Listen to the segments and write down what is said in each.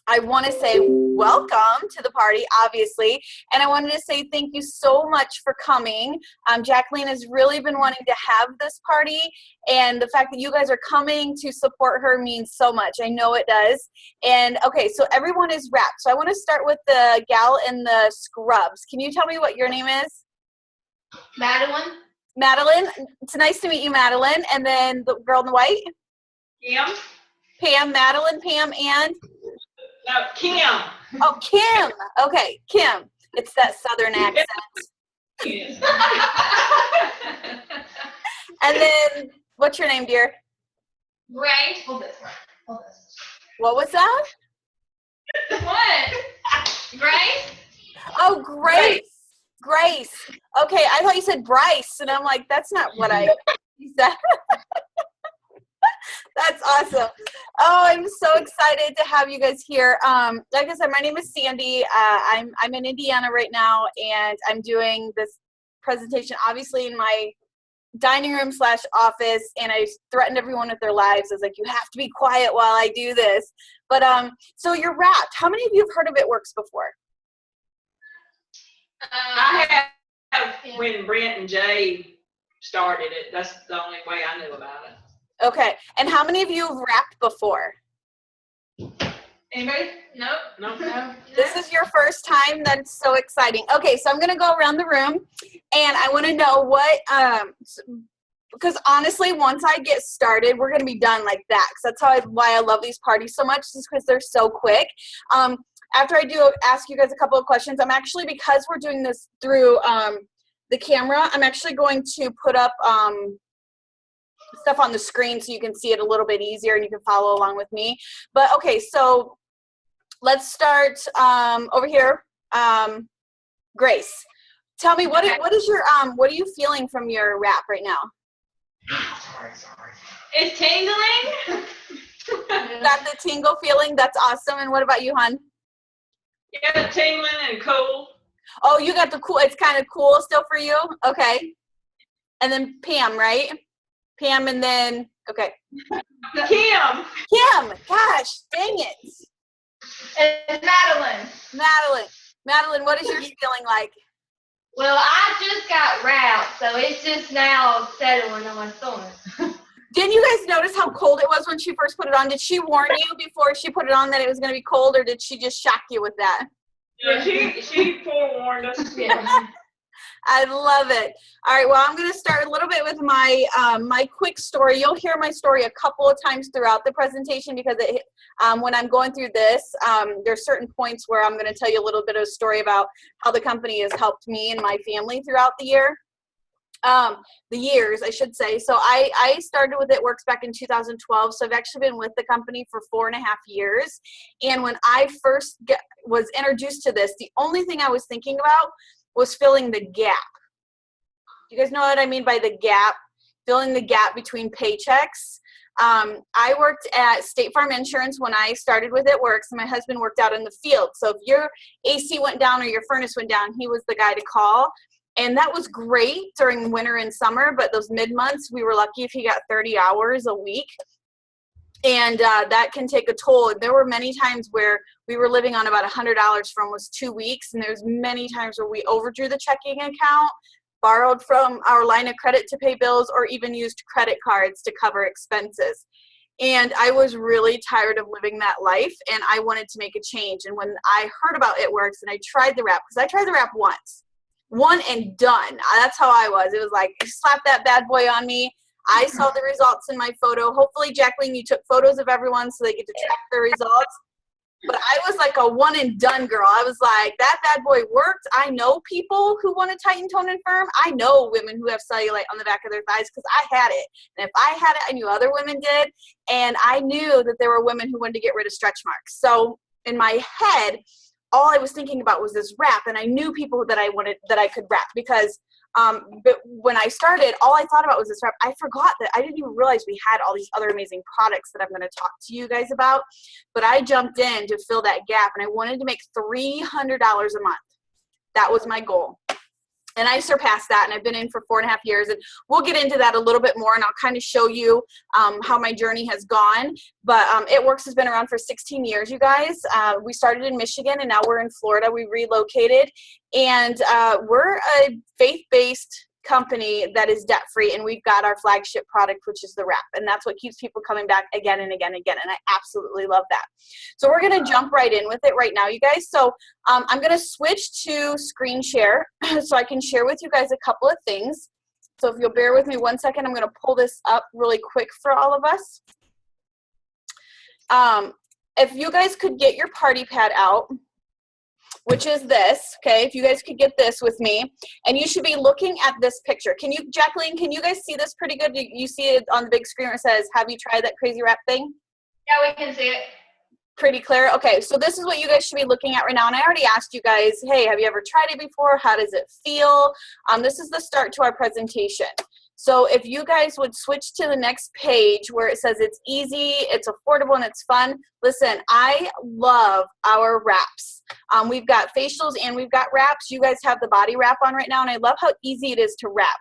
I want to say welcome to the party, obviously, and I wanted to say thank you so much for coming. Jacqueline has really been wanting to have this party, and the fact that you guys are coming to support her means so much. I know it does. And okay, so everyone is wrapped. So I want to start with the gal in the scrubs. Can you tell me what your name is? Madeline. Madeline. It's nice to meet you, Madeline. And then the girl in the white? Pam. Pam, Madeline, Pam, and? No, Kim. Oh, Kim. Okay, Kim. It's that southern accent. And then, what's your name, dear? Grace. Hold this. Hold this. What was that? What? Grace? Oh, Grace. Grace. Okay, I thought you said Bryce, and I'm like, that's not what I said. That's awesome. Oh, I'm so excited to have you guys here. Like I said, my name is Sandy. I'm in Indiana right now, and I'm doing this presentation, obviously, in my dining room / office, and I threatened everyone with their lives. I was like, you have to be quiet while I do this. But so you're wrapped. How many of you have heard of It Works before? I have when Brent and Jay started it. That's the only way I knew about it. Okay. And how many of you have wrapped before? Anybody? Nope. No. This is your first time? That's so exciting. Okay, so I'm going to go around the room, and I want to know what, because honestly, once I get started, we're going to be done like that. Because that's why I love these parties so much, is because they're so quick. After I do ask you guys a couple of questions, I'm actually, because we're doing this through the camera, I'm actually going to put up stuff on the screen so you can see it a little bit easier and you can follow along with me. But okay, so let's start over here. Grace, tell me what is your what are you feeling from your wrap right now? Sorry. It's tingling. Got the tingle feeling? That's awesome. And what about you, hon? Yeah, tingling and cool. Oh, you got the cool. It's kind of cool still for you. Okay. And then Pam, right? Pam, and then okay. Kim. Gosh, dang it. It's Madeline. Madeline, what is your feeling like? Well, I just got wrapped, so it's just now settling on my stomach. Didn't you guys notice how cold it was when she first put it on? Did she warn you before she put it on that it was going to be cold, or did she just shock you with that? Yeah, she forewarned us. Yeah. I love it. All right, well, I'm going to start a little bit with my my quick story. You'll hear my story a couple of times throughout the presentation because when I'm going through this, there's certain points where I'm going to tell you a little bit of a story about how the company has helped me and my family throughout the years, I should say. So I started with It Works back in 2012, so I've actually been with the company for 4.5 years. And when I first was introduced to this, the only thing I was thinking about was filling the gap. You guys know what I mean by the gap? Filling the gap between paychecks. I worked at State Farm Insurance when I started with It Works, and my husband worked out in the field. So if your AC went down or your furnace went down, he was the guy to call. And that was great during winter and summer, but those mid-months, we were lucky if he got 30 hours a week. And that can take a toll. And there were many times where we were living on about $100 for almost 2 weeks. And there's many times where we overdrew the checking account, borrowed from our line of credit to pay bills, or even used credit cards to cover expenses. And I was really tired of living that life, and I wanted to make a change. And when I heard about It Works and I tried the wrap, because I tried the wrap once, one and done. That's how I was. It was like, slap that bad boy on me. I saw the results in my photo. Hopefully, Jacqueline, you took photos of everyone so they get to track the results. But I was like a one and done girl. I was like, that bad boy worked. I know people who want to tighten, tone, and firm. I know women who have cellulite on the back of their thighs because I had it. And if I had it, I knew other women did. And I knew that there were women who wanted to get rid of stretch marks. So in my head, all I was thinking about was this wrap. And I knew people that I could wrap because but when I started, all I thought about was this wrap. I forgot that I didn't even realize we had all these other amazing products that I'm going to talk to you guys about. But I jumped in to fill that gap, and I wanted to make $300 a month. That was my goal. And I surpassed that, and I've been in for 4.5 years, and we'll get into that a little bit more, and I'll kind of show you how my journey has gone. But It Works has been around for 16 years, you guys. We started in Michigan, and now we're in Florida. We relocated, and we're a faith-based company that is debt-free, and we've got our flagship product, which is the wrap, and that's what keeps people coming back again and again and again, and I absolutely love that. So we're going to jump right in with it right now, you guys. So I'm going to switch to screen share so I can share with you guys a couple of things. So if you'll bear with me 1 second, I'm going to pull this up really quick for all of us. If you guys could get your party pad out, which is this, okay, if you guys could get this with me, and you should be looking at this picture. Can you, Jacqueline, can you guys see this pretty good? You see it on the big screen where it says, have you tried that crazy wrap thing? Yeah, we can see it. Pretty clear? Okay, so this is what you guys should be looking at right now, and I already asked you guys, hey, have you ever tried it before? How does it feel? This is the start to our presentation. So if you guys would switch to the next page where it says it's easy, it's affordable, and it's fun. Listen, I love our wraps. We've got facials and we've got wraps. You guys have the body wrap on right now, and I love how easy it is to wrap.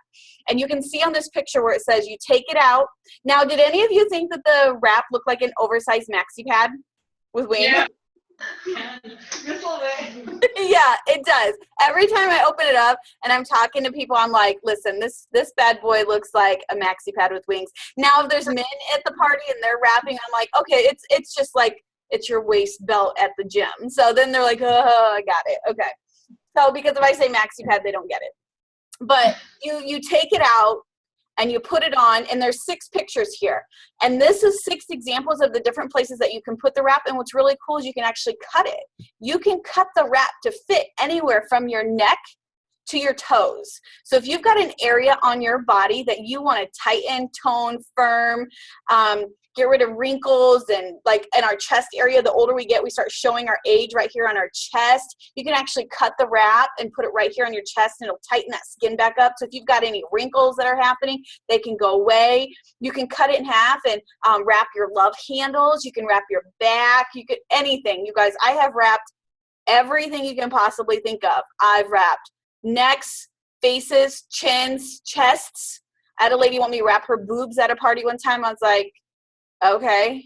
And you can see on this picture where it says you take it out. Now, did any of you think that the wrap looked like an oversized maxi pad with wings? Yeah. Just a little bit. Yeah, it does. Every time I open it up and I'm talking to people, I'm like, listen, this bad boy looks like a maxi pad with wings. Now, if there's men at the party and they're wrapping, I'm like, okay, it's just like, it's your waist belt at the gym. So then they're like, oh, I got it. Okay. So because if I say maxi pad, they don't get it. But you take it out and you put it on, and there's 6 pictures here. And this is 6 examples of the different places that you can put the wrap. And what's really cool is you can actually cut it. You can cut the wrap to fit anywhere from your neck to your toes. So if you've got an area on your body that you want to tighten, tone, firm, get rid of wrinkles, and like in our chest area, the older we get, we start showing our age right here on our chest. You can actually cut the wrap and put it right here on your chest, and it'll tighten that skin back up. So if you've got any wrinkles that are happening, they can go away. You can cut it in half and wrap your love handles. You can wrap your back. You could, anything. You guys, I have wrapped everything you can possibly think of. I've wrapped necks, faces, chins, chests. I had a lady want me to wrap her boobs at a party one time. I was like, okay,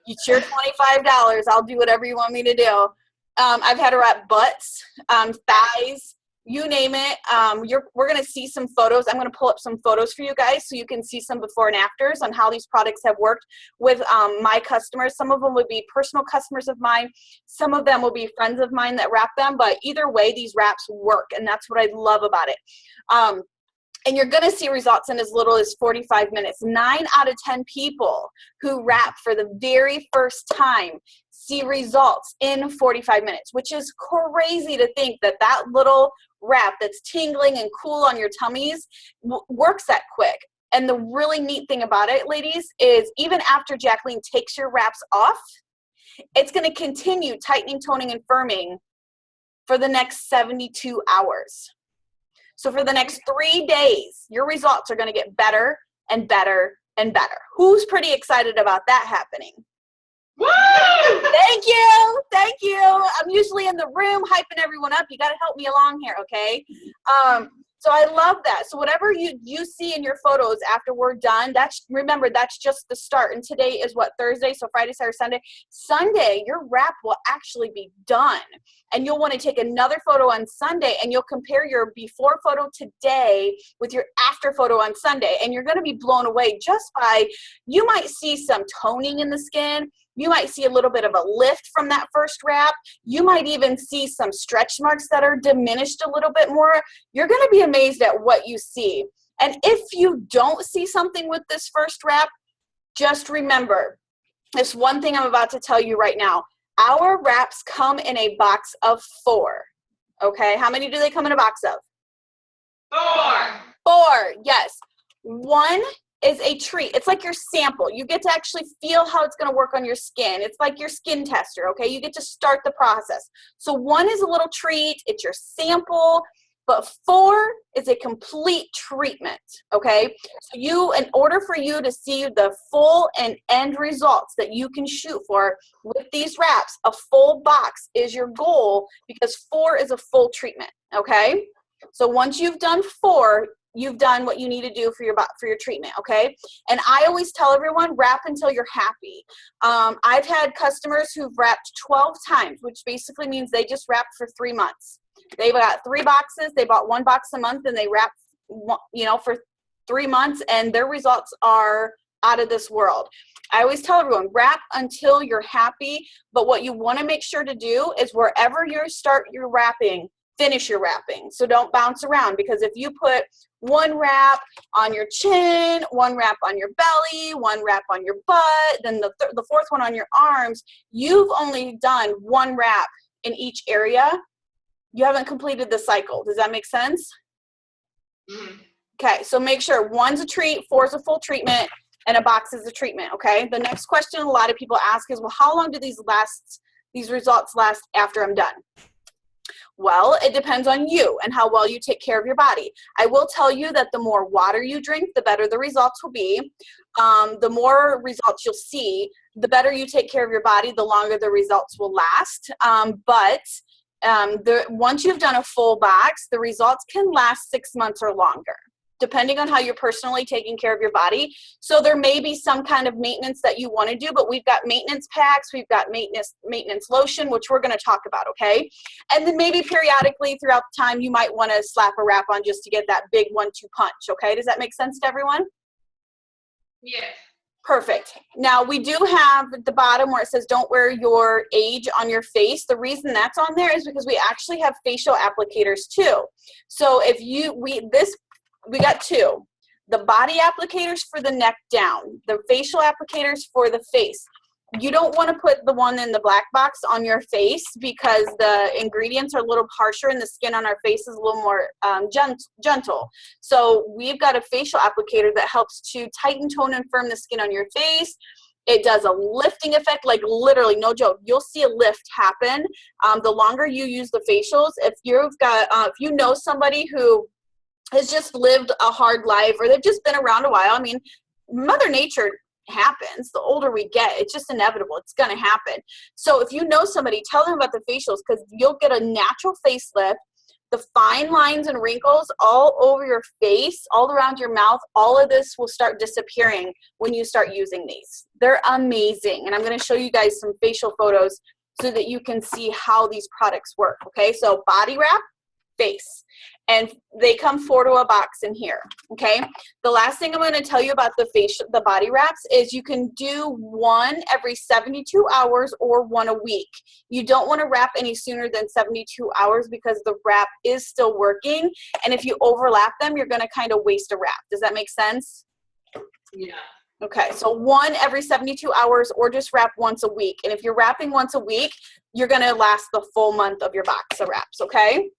it's your $25. I'll do whatever you want me to do. I've had to wrap butts, thighs, you name it. We're going to see some photos. I'm going to pull up some photos for you guys so you can see some before and afters on how these products have worked with my customers. Some of them would be personal customers of mine. Some of them will be friends of mine that wrap them. But either way, these wraps work, and that's what I love about it. And you're going to see results in as little as 45 minutes. 9 out of 10 people who wrap for the very first time see results in 45 minutes, which is crazy to think that that little wrap that's tingling and cool on your tummies works that quick. And the really neat thing about it, ladies, is even after Jacqueline takes your wraps off, it's going to continue tightening, toning, and firming for the next 72 hours. So for the next 3 days, your results are going to get better and better and better. Who's pretty excited about that happening? Woo! Thank you. Thank you. I'm usually in the room hyping everyone up. You got to help me along here, okay? So I love that. So whatever you see in your photos after we're done, remember, that's just the start. And today is what, Thursday? So Friday, Saturday, Sunday. Sunday, your wrap will actually be done. And you'll want to take another photo on Sunday, and you'll compare your before photo today with your after photo on Sunday. And you're going to be blown away just by, you might see some toning in the skin. You might see a little bit of a lift from that first wrap. You might even see some stretch marks that are diminished a little bit more. You're going to be amazed at what you see. And if you don't see something with this first wrap, just remember this one thing I'm about to tell you right now. Our wraps come in a box of 4. Okay, how many do they come in a box of? 4. 4, yes. 1 is a treat. It's like your sample. You get to actually feel how it's going to work on your skin. It's like your skin tester, okay? You get to start the process. So 1 is a little treat. It's your sample. But 4 is a complete treatment, okay? So in order for you to see the full and end results that you can shoot for with these wraps, a full box is your goal because 4 is a full treatment, okay? So once you've done 4, you've done what you need to do for your treatment, okay? And I always tell everyone, wrap until you're happy. I've had customers who've wrapped 12 times, which basically means they just wrapped for 3 months. They've got 3 boxes. They bought 1 box a month, and they wrapped, for 3 months, and their results are out of this world. I always tell everyone, wrap until you're happy, but what you want to make sure to do is wherever you start your wrapping, finish your wrapping. So don't bounce around, because if you put 1 wrap on your chin, 1 wrap on your belly, 1 wrap on your butt, then the 4th one on your arms, you've only done 1 wrap in each area. You haven't completed the cycle. Does that make sense? Mm-hmm. Okay, so make sure 1's a treat, 4's a full treatment, and a box is a treatment, okay? The next question a lot of people ask is, well, how long do these results last after I'm done? Well, it depends on you and how well you take care of your body. I will tell you that the more water you drink, the better the results will be. The more results you'll see, the better you take care of your body, the longer the results will last. Once you've done a full box, the results can last 6 months or longer, depending on how you're personally taking care of your body. So there may be some kind of maintenance that you want to do, but we've got maintenance packs, we've got maintenance lotion, which we're going to talk about, okay? And then maybe periodically throughout the time, you might want to slap a wrap on just to get that big 1-2 punch, okay? Does that make sense to everyone? Yes. Perfect. Now we do have at the bottom where it says don't wear your age on your face. The reason that's on there is because we actually have facial applicators too. So if we got 2. The body applicators for the neck down, the facial applicators for the face. You don't want to put the one in the black box on your face because the ingredients are a little harsher and the skin on our face is a little more gentle. So we've got a facial applicator that helps to tighten, tone, and firm the skin on your face. It does a lifting effect, like literally, no joke. You'll see a lift happen the longer you use the facials. If you know somebody who has just lived a hard life or they've just been around a while, I mean, Mother Nature happens. The older we get, it's just inevitable. It's going to happen. So if you know somebody, tell them about the facials, because you'll get a natural facelift. The fine lines and wrinkles all over your face, all around your mouth, all of this will start disappearing when you start using these. They're amazing. And I'm going to show you guys some facial photos so that you can see how these products work. Okay, so body wrap, face. And they come 4 to a box in here, okay? The last thing I'm going to tell you about the body wraps is you can do 1 every 72 hours or 1 a week. You don't want to wrap any sooner than 72 hours because the wrap is still working. And if you overlap them, you're going to kind of waste a wrap. Does that make sense? Yeah. Okay, so 1 every 72 hours or just wrap once a week. And if you're wrapping once a week, you're going to last the full month of your box of wraps, okay?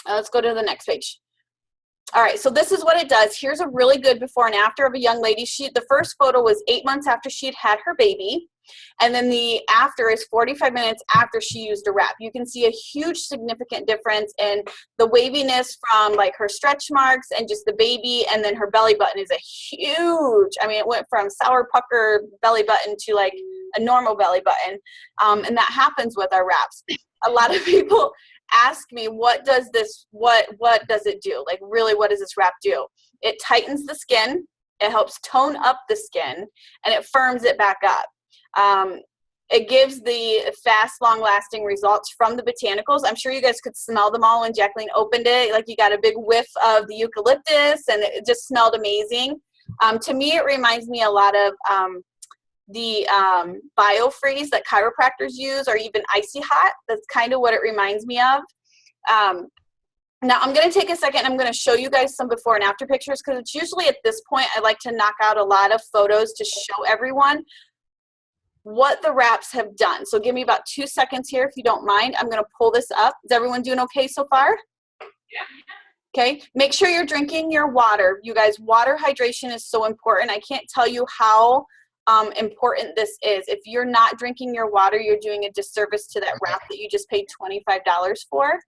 Let's go to the next page. All right, so this is what it does. Here's a really good before and after of a young lady. The first photo was 8 months after she had her baby, and then the after is 45 minutes after she used a wrap. You can see a huge significant difference in the waviness from like her stretch marks and just the baby, and then her belly button is a huge, I mean, it went from sour pucker belly button to like a normal belly button, and that happens with our wraps. A lot of people ask me, what does it do? Like, really, what does this wrap do? It tightens the skin, it helps tone up the skin, and it firms it back up. It gives the fast, long-lasting results from the botanicals. I'm sure you guys could smell them all when Jacqueline opened it. Like, you got a big whiff of the eucalyptus, and it just smelled amazing. To me, it reminds me a lot of the BioFreeze that chiropractors use, or even Icy Hot. That's kind of what it reminds me of. Now I'm going to take a second and I'm going to show you guys some before and after pictures, because it's usually at this point I like to knock out a lot of photos to show everyone what the wraps have done. So give me about 2 seconds here if you don't mind. I'm going to pull this up. Is everyone doing okay so far? Yeah. Okay, make sure you're drinking your water. You guys, water hydration is so important. I can't tell you how important this is. If you're not drinking your water, you're doing a disservice to that wrap that you just paid $25 for.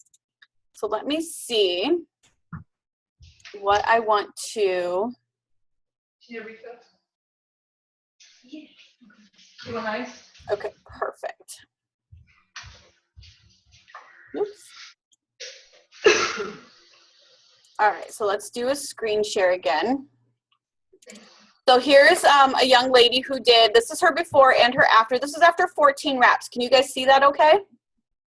So let me see what I want to. She did refill? Yes. You want ice? Okay, perfect. Oops. All right, so let's do a screen share again. So here's a young lady who did, this is her before and her after. This is after 14 reps. Can you guys see that okay?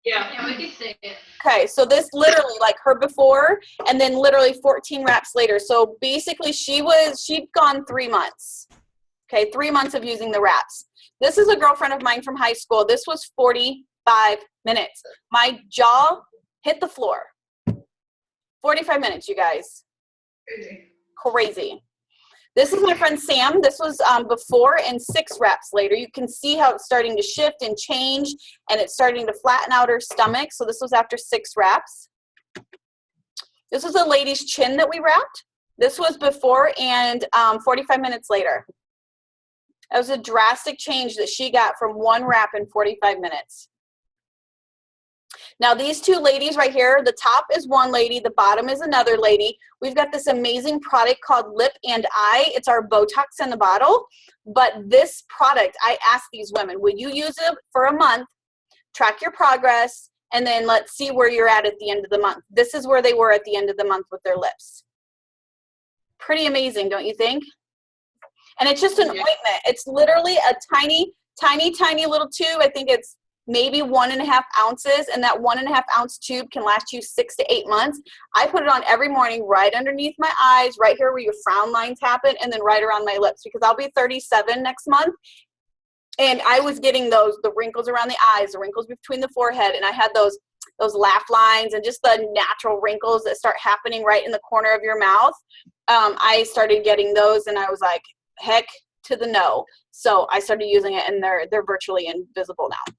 Yeah. We can see it. Okay, so this literally like her before and then literally 14 reps later. So basically she'd gone 3 months. Okay, 3 months of using the wraps. This is a girlfriend of mine from high school. This was 45 minutes. My jaw hit the floor. 45 minutes, you guys. Crazy. This is my friend Sam. This was before and 6 reps later. You can see how it's starting to shift and change, and it's starting to flatten out her stomach. So this was after 6 reps. This was a lady's chin that we wrapped. This was before and 45 minutes later. That was a drastic change that she got from 1 wrap in 45 minutes. Now these 2 ladies right here, the top is one lady, the bottom is another lady. We've got this amazing product called Lip and Eye. It's our Botox in the bottle. But this product, I asked these women, will you use it for a month, track your progress, and then let's see where you're at the end of the month. This is where they were at the end of the month with their lips. Pretty amazing, don't you think? And it's just an ointment. It's literally a tiny, tiny, tiny little tube. I think it's maybe 1.5 ounces, and that 1.5 ounce tube can last you 6 to 8 months. I put it on every morning right underneath my eyes, right here where your frown lines happen, and then right around my lips, because I'll be 37 next month. And I was getting the wrinkles around the eyes, the wrinkles between the forehead, and I had those laugh lines and just the natural wrinkles that start happening right in the corner of your mouth. I started getting those, and I was like, heck to the no. So I started using it, and they're virtually invisible now.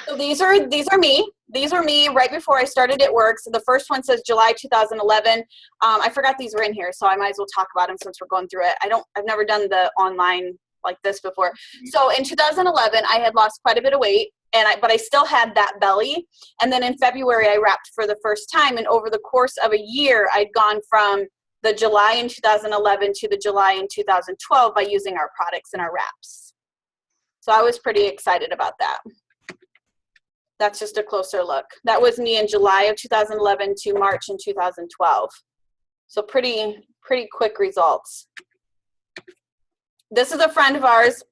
So these are me. These are me right before I started It Works. So the first one says July 2011. I forgot these were in here, so I might as well talk about them since we're going through it. I've never done the online like this before. So in 2011, I had lost quite a bit of weight, but I still had that belly. And then in February, I wrapped for the first time. And over the course of a year, I'd gone from the July in 2011 to the July in 2012 by using our products and our wraps. So I was pretty excited about that. That's just a closer look. That was me in July of 2011 to March in 2012. So pretty quick results. This is a friend of ours.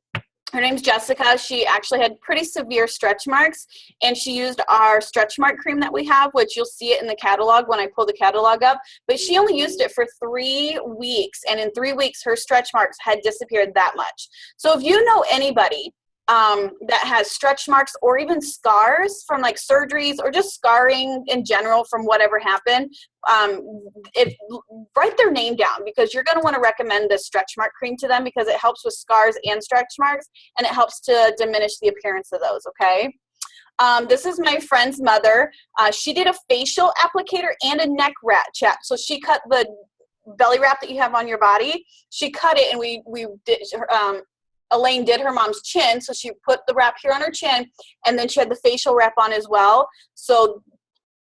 Her name's Jessica. She actually had pretty severe stretch marks, and she used our stretch mark cream that we have, which you'll see it in the catalog when I pull the catalog up, but she only used it for 3 weeks, and in 3 weeks, her stretch marks had disappeared that much. So if you know anybody that has stretch marks or even scars from like surgeries or just scarring in general from whatever happened, write their name down, because you're going to want to recommend this stretch mark cream to them, because it helps with scars and stretch marks, and it helps to diminish the appearance of those, okay? This is my friend's mother. She did a facial applicator and a neck wrap. So she cut the belly wrap that you have on your body. She cut it, and we did Elaine did her mom's chin, so she put the wrap here on her chin, and then she had the facial wrap on as well. So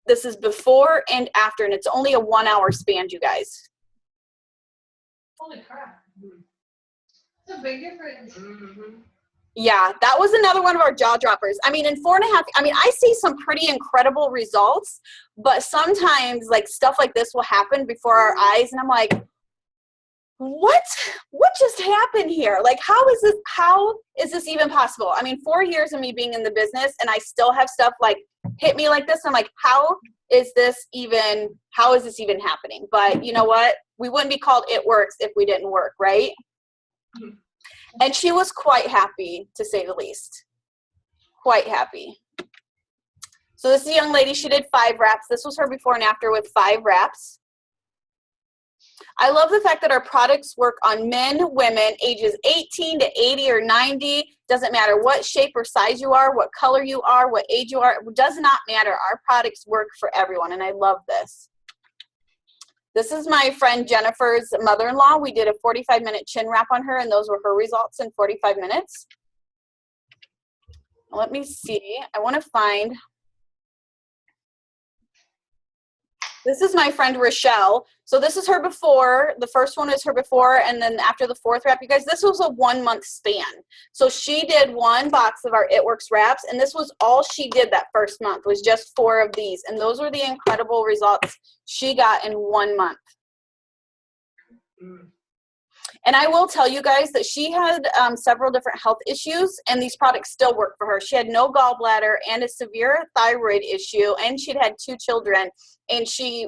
this is before and after, and it's only a 1 hour span, you guys. Holy crap. That's a big difference. Mm-hmm. Yeah, that was another one of our jaw droppers. I mean, in 4.5, I see some pretty incredible results, but sometimes like stuff like this will happen before our eyes, and I'm like, what just happened here? Like, how is this even possible? I mean, 4 years of me being in the business, and I still have stuff like hit me like this. I'm like, how is this even happening? But you know what? We wouldn't be called It Works if we didn't work, right? Mm-hmm. And she was quite happy, to say the least. Quite happy. So this is a young lady. She did 5 wraps. This was her before and after with 5 wraps. I love the fact that our products work on men, women, ages 18 to 80 or 90. Doesn't matter what shape or size you are, what color you are, what age you are. It does not matter. Our products work for everyone, and I love this. This is my friend Jennifer's mother-in-law. We did a 45-minute chin wrap on her, and those were her results in 45 minutes. Let me see. I want to find This is my friend Rochelle. So this is her before. The first one is her before, and then after the fourth wrap, you guys, this was a 1 month span. So she did 1 box of our It Works wraps, and this was all she did that first month, was just 4 of these. And those were the incredible results she got in 1 month. And I will tell you guys that she had several different health issues, and these products still work for her. She had no gallbladder and a severe thyroid issue, and she'd had 2 children, and she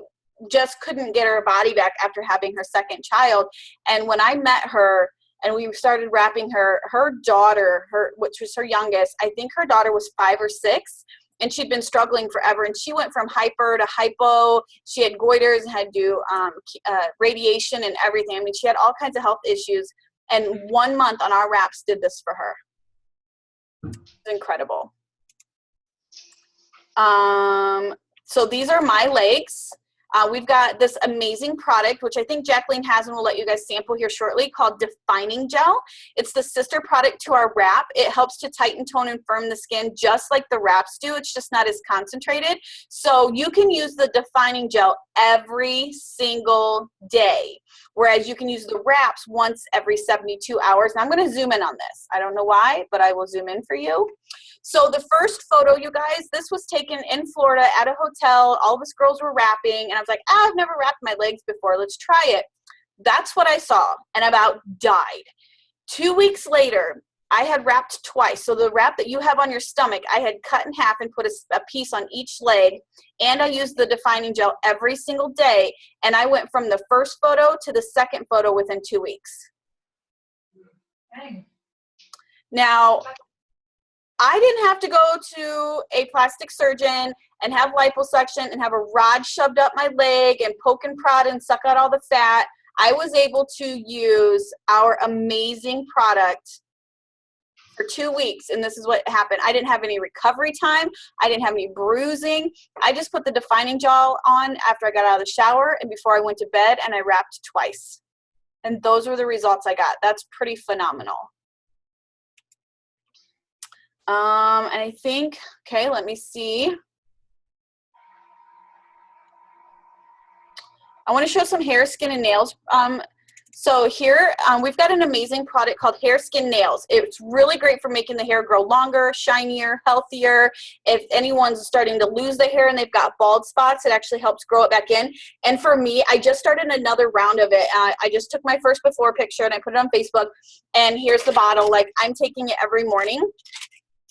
just couldn't get her body back after having her second child. And when I met her and we started wrapping her daughter, which was her youngest, I think her daughter was 5 or 6, and she'd been struggling forever. And she went from hyper to hypo. She had goiters and had to do radiation and everything. I mean, she had all kinds of health issues. And 1 month on our wraps did this for her. It's incredible. So these are my legs. We've got this amazing product, which I think Jacqueline has and will let you guys sample here shortly, called Defining Gel. It's the sister product to our wrap. It helps to tighten, tone, and firm the skin just like the wraps do. It's just not as concentrated. So you can use the Defining Gel every single day, whereas you can use the wraps once every 72 hours. And I'm going to zoom in on this. I don't know why, but I will zoom in for you. So the first photo, you guys, this was taken in Florida at a hotel. All of us girls were wrapping, and I was like, I've never wrapped my legs before. Let's try it. That's what I saw, and about died. 2 weeks later, I had wrapped twice. So the wrap that you have on your stomach, I had cut in half and put a piece on each leg, and I used the Defining Gel every single day, and I went from the first photo to the second photo within 2 weeks. Dang. Now, I didn't have to go to a plastic surgeon and have liposuction and have a rod shoved up my leg and poke and prod and suck out all the fat. I was able to use our amazing product for 2 weeks, and this is what happened. I didn't have any recovery time. I didn't have any bruising. I just put the Defining Gel on after I got out of the shower and before I went to bed, and I wrapped twice. And those were the results I got. That's pretty phenomenal. And I think, okay, let me see. I want to show some hair, skin, and nails. So here, we've got an amazing product called Hair, Skin, Nails. It's really great for making the hair grow longer, shinier, healthier. If anyone's starting to lose their hair and they've got bald spots, it actually helps grow it back in. And for me, I just started another round of it. I just took my first before picture and I put it on Facebook. And here's the bottle. Like, I'm taking it every morning.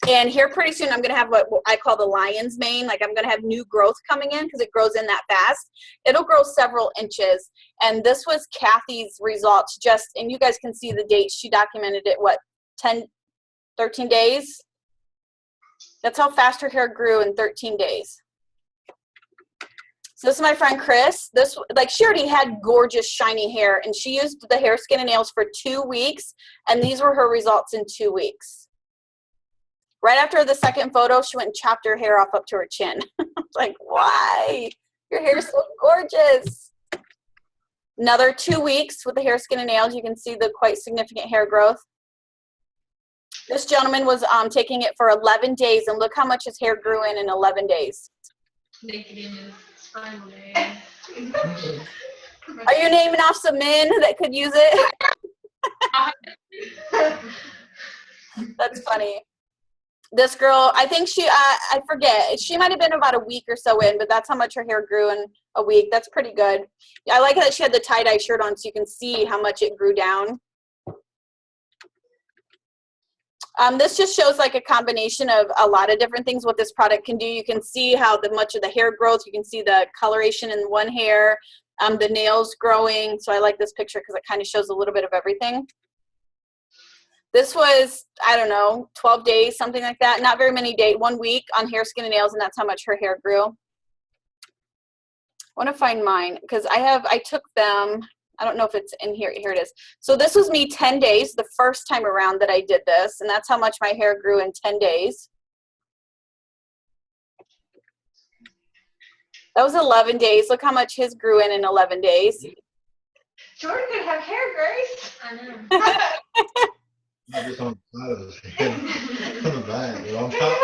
And here pretty soon I'm going to have what I call the lion's mane. Like, I'm going to have new growth coming in because it grows in that fast. It'll grow several inches. And this was Kathy's results just, and you guys can see the dates. She documented it, what, 13 days? That's how fast her hair grew in 13 days. So this is my friend Chris. This, like, she already had gorgeous shiny hair, and she used the Hair, Skin, and Nails for 2 weeks, and these were her results in 2 weeks. Right after the second photo, she went and chopped her hair off up to her chin. Like, why? Your hair's so gorgeous. Another 2 weeks with the Hair, Skin, and Nails. You can see the quite significant hair growth. This gentleman was taking it for 11 days, and look how much his hair grew in 11 days. Naked in his spinal day. Are you naming off some men that could use it? That's funny. This girl, I think she, I forget, she might have been about a week or so in, but that's how much her hair grew in a week. That's pretty good. I like that she had the tie-dye shirt on so you can see how much it grew down. This just shows like a combination of a lot of different things what this product can do. You can see how much of the hair growth, you can see the coloration in one hair, the nails growing. So I like this picture because it kind of shows a little bit of everything. This was, I don't know, 12 days, something like that. Not very many days, 1 week on Hair, Skin, and Nails, and that's how much her hair grew. I want to find mine because I took them, I don't know if it's in here. Here it is. So this was me 10 days, the first time around that I did this, and that's how much my hair grew in 10 days. That was 11 days. Look how much his grew in 11 days. Jordan could have hair, Grace. I know. Not just on the side of his head, on the back, but on top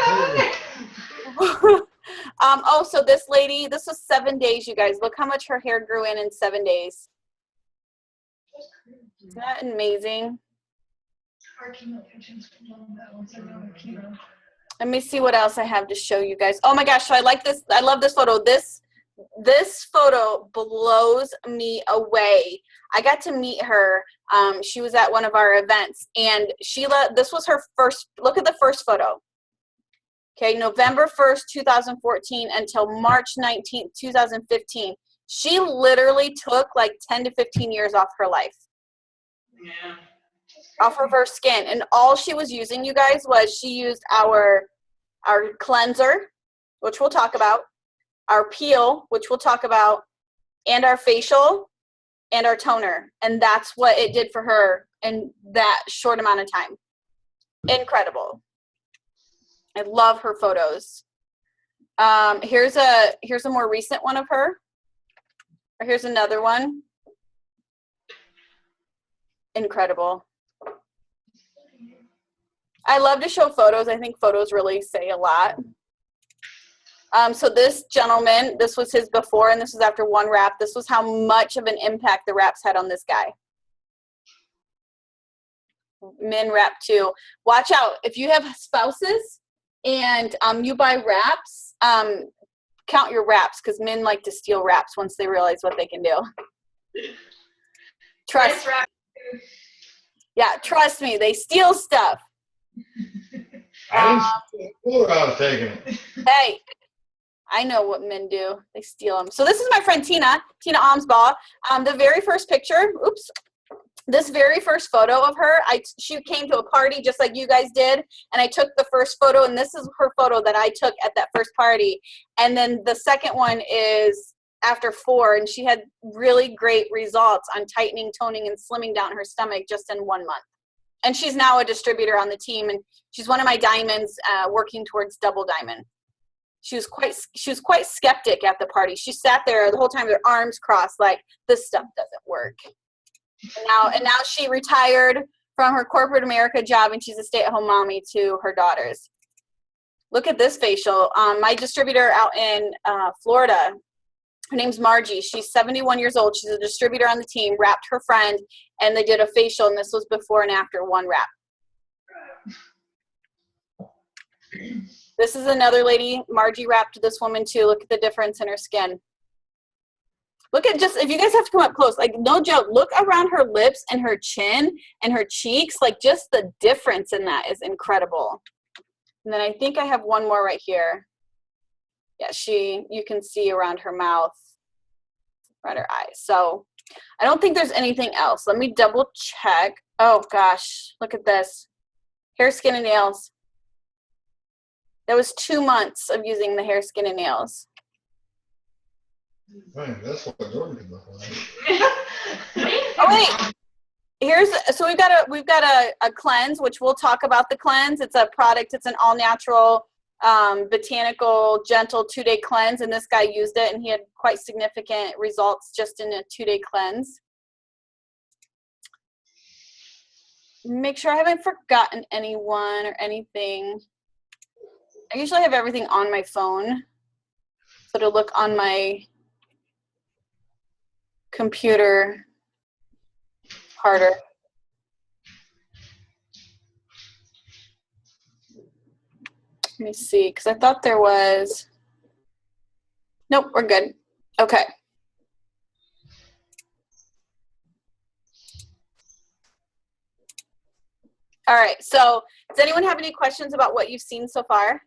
too. So this lady, this was 7 days, you guys. Look how much her hair grew in 7 days. Isn't that amazing? Let me see what else I have to show you guys. Oh my gosh, so I like this. I love this photo. This photo blows me away. I got to meet her. She was at one of our events, and Sheila, this was her first, look at the first photo. Okay, November 1st, 2014 until March 19th, 2015. She literally took like 10 to 15 years off her life. Yeah. Off of her skin. And all she was using, you guys, was she used our cleanser, which we'll talk about, our peel, which we'll talk about, and our facial and our toner. And that's what it did for her in that short amount of time. Incredible. I love her photos. Here's a more recent one of her. Or here's another one. Incredible. I love to show photos. I think photos really say a lot. So this gentleman, this was his before, and this was after one wrap. This was how much of an impact the wraps had on this guy. Men wrap too. Watch out. If you have spouses and you buy wraps, count your wraps, because men like to steal wraps once they realize what they can do. Trust. Yeah, trust me. They steal stuff. I was taking it. Hey, I know what men do. They steal them. So this is my friend Tina Almsbaugh. The very first picture, this very first photo of her, she came to a party just like you guys did, and I took the first photo, and this is her photo that I took at that first party. And then the second one is after 4, and she had really great results on tightening, toning, and slimming down her stomach just in 1 month. And she's now a distributor on the team, and she's one of my diamonds working towards double diamond. She was quite skeptic at the party. She sat there the whole time with her arms crossed, like, this stuff doesn't work. And now she retired from her corporate America job, and she's a stay-at-home mommy to her daughters. Look at this facial. My distributor out in Florida, her name's Margie. She's 71 years old. She's a distributor on the team, wrapped her friend, and they did a facial, and this was before and after one wrap. This is another lady. Margie wrapped this woman too. Look at the difference in her skin. Look at if you guys have to come up close, like no joke, look around her lips and her chin and her cheeks, like just the difference in that is incredible. And then I think I have one more right here. Yeah, you can see around her mouth, around her eyes. So I don't think there's anything else. Let me double check. Oh gosh, look at this. Hair, skin, and nails. That was 2 months of using the hair, skin, and nails. Man, that's what Jordan can look like. Oh wait, so we've got a cleanse, which we'll talk about the cleanse. It's a product. It's an all natural, botanical, gentle 2-day cleanse, and this guy used it, and he had quite significant results just in a 2-day cleanse. Make sure I haven't forgotten anyone or anything. I usually have everything on my phone, so to look on my computer harder. Let me see, because I thought there was. Nope, we're good. Okay. All right, so does anyone have any questions about what you've seen so far?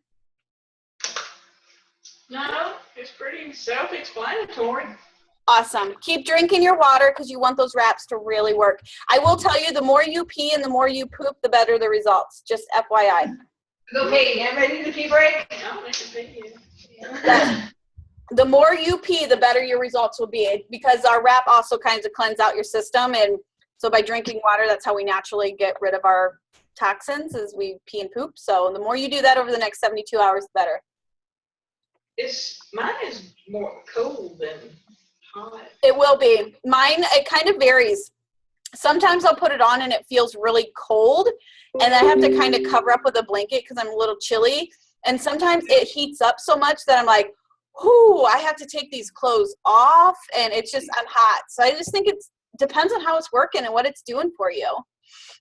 No, it's pretty self-explanatory. Awesome. Keep drinking your water because you want those wraps to really work. I will tell you, the more you pee and the more you poop, the better the results. Just FYI. Go pee. Everybody need a pee break? No, they can pee you. The more you pee, the better your results will be, because our wrap also kind of cleanse out your system. And so by drinking water, that's how we naturally get rid of our toxins, is we pee and poop. So the more you do that over the next 72 hours, the better. Mine is more cool than hot. It will be. Mine, it kind of varies. Sometimes I'll put it on and it feels really cold, and I have to kind of cover up with a blanket because I'm a little chilly. And sometimes it heats up so much that I'm like, I have to take these clothes off, and it's just, I'm hot. So I just think it depends on how it's working and what it's doing for you.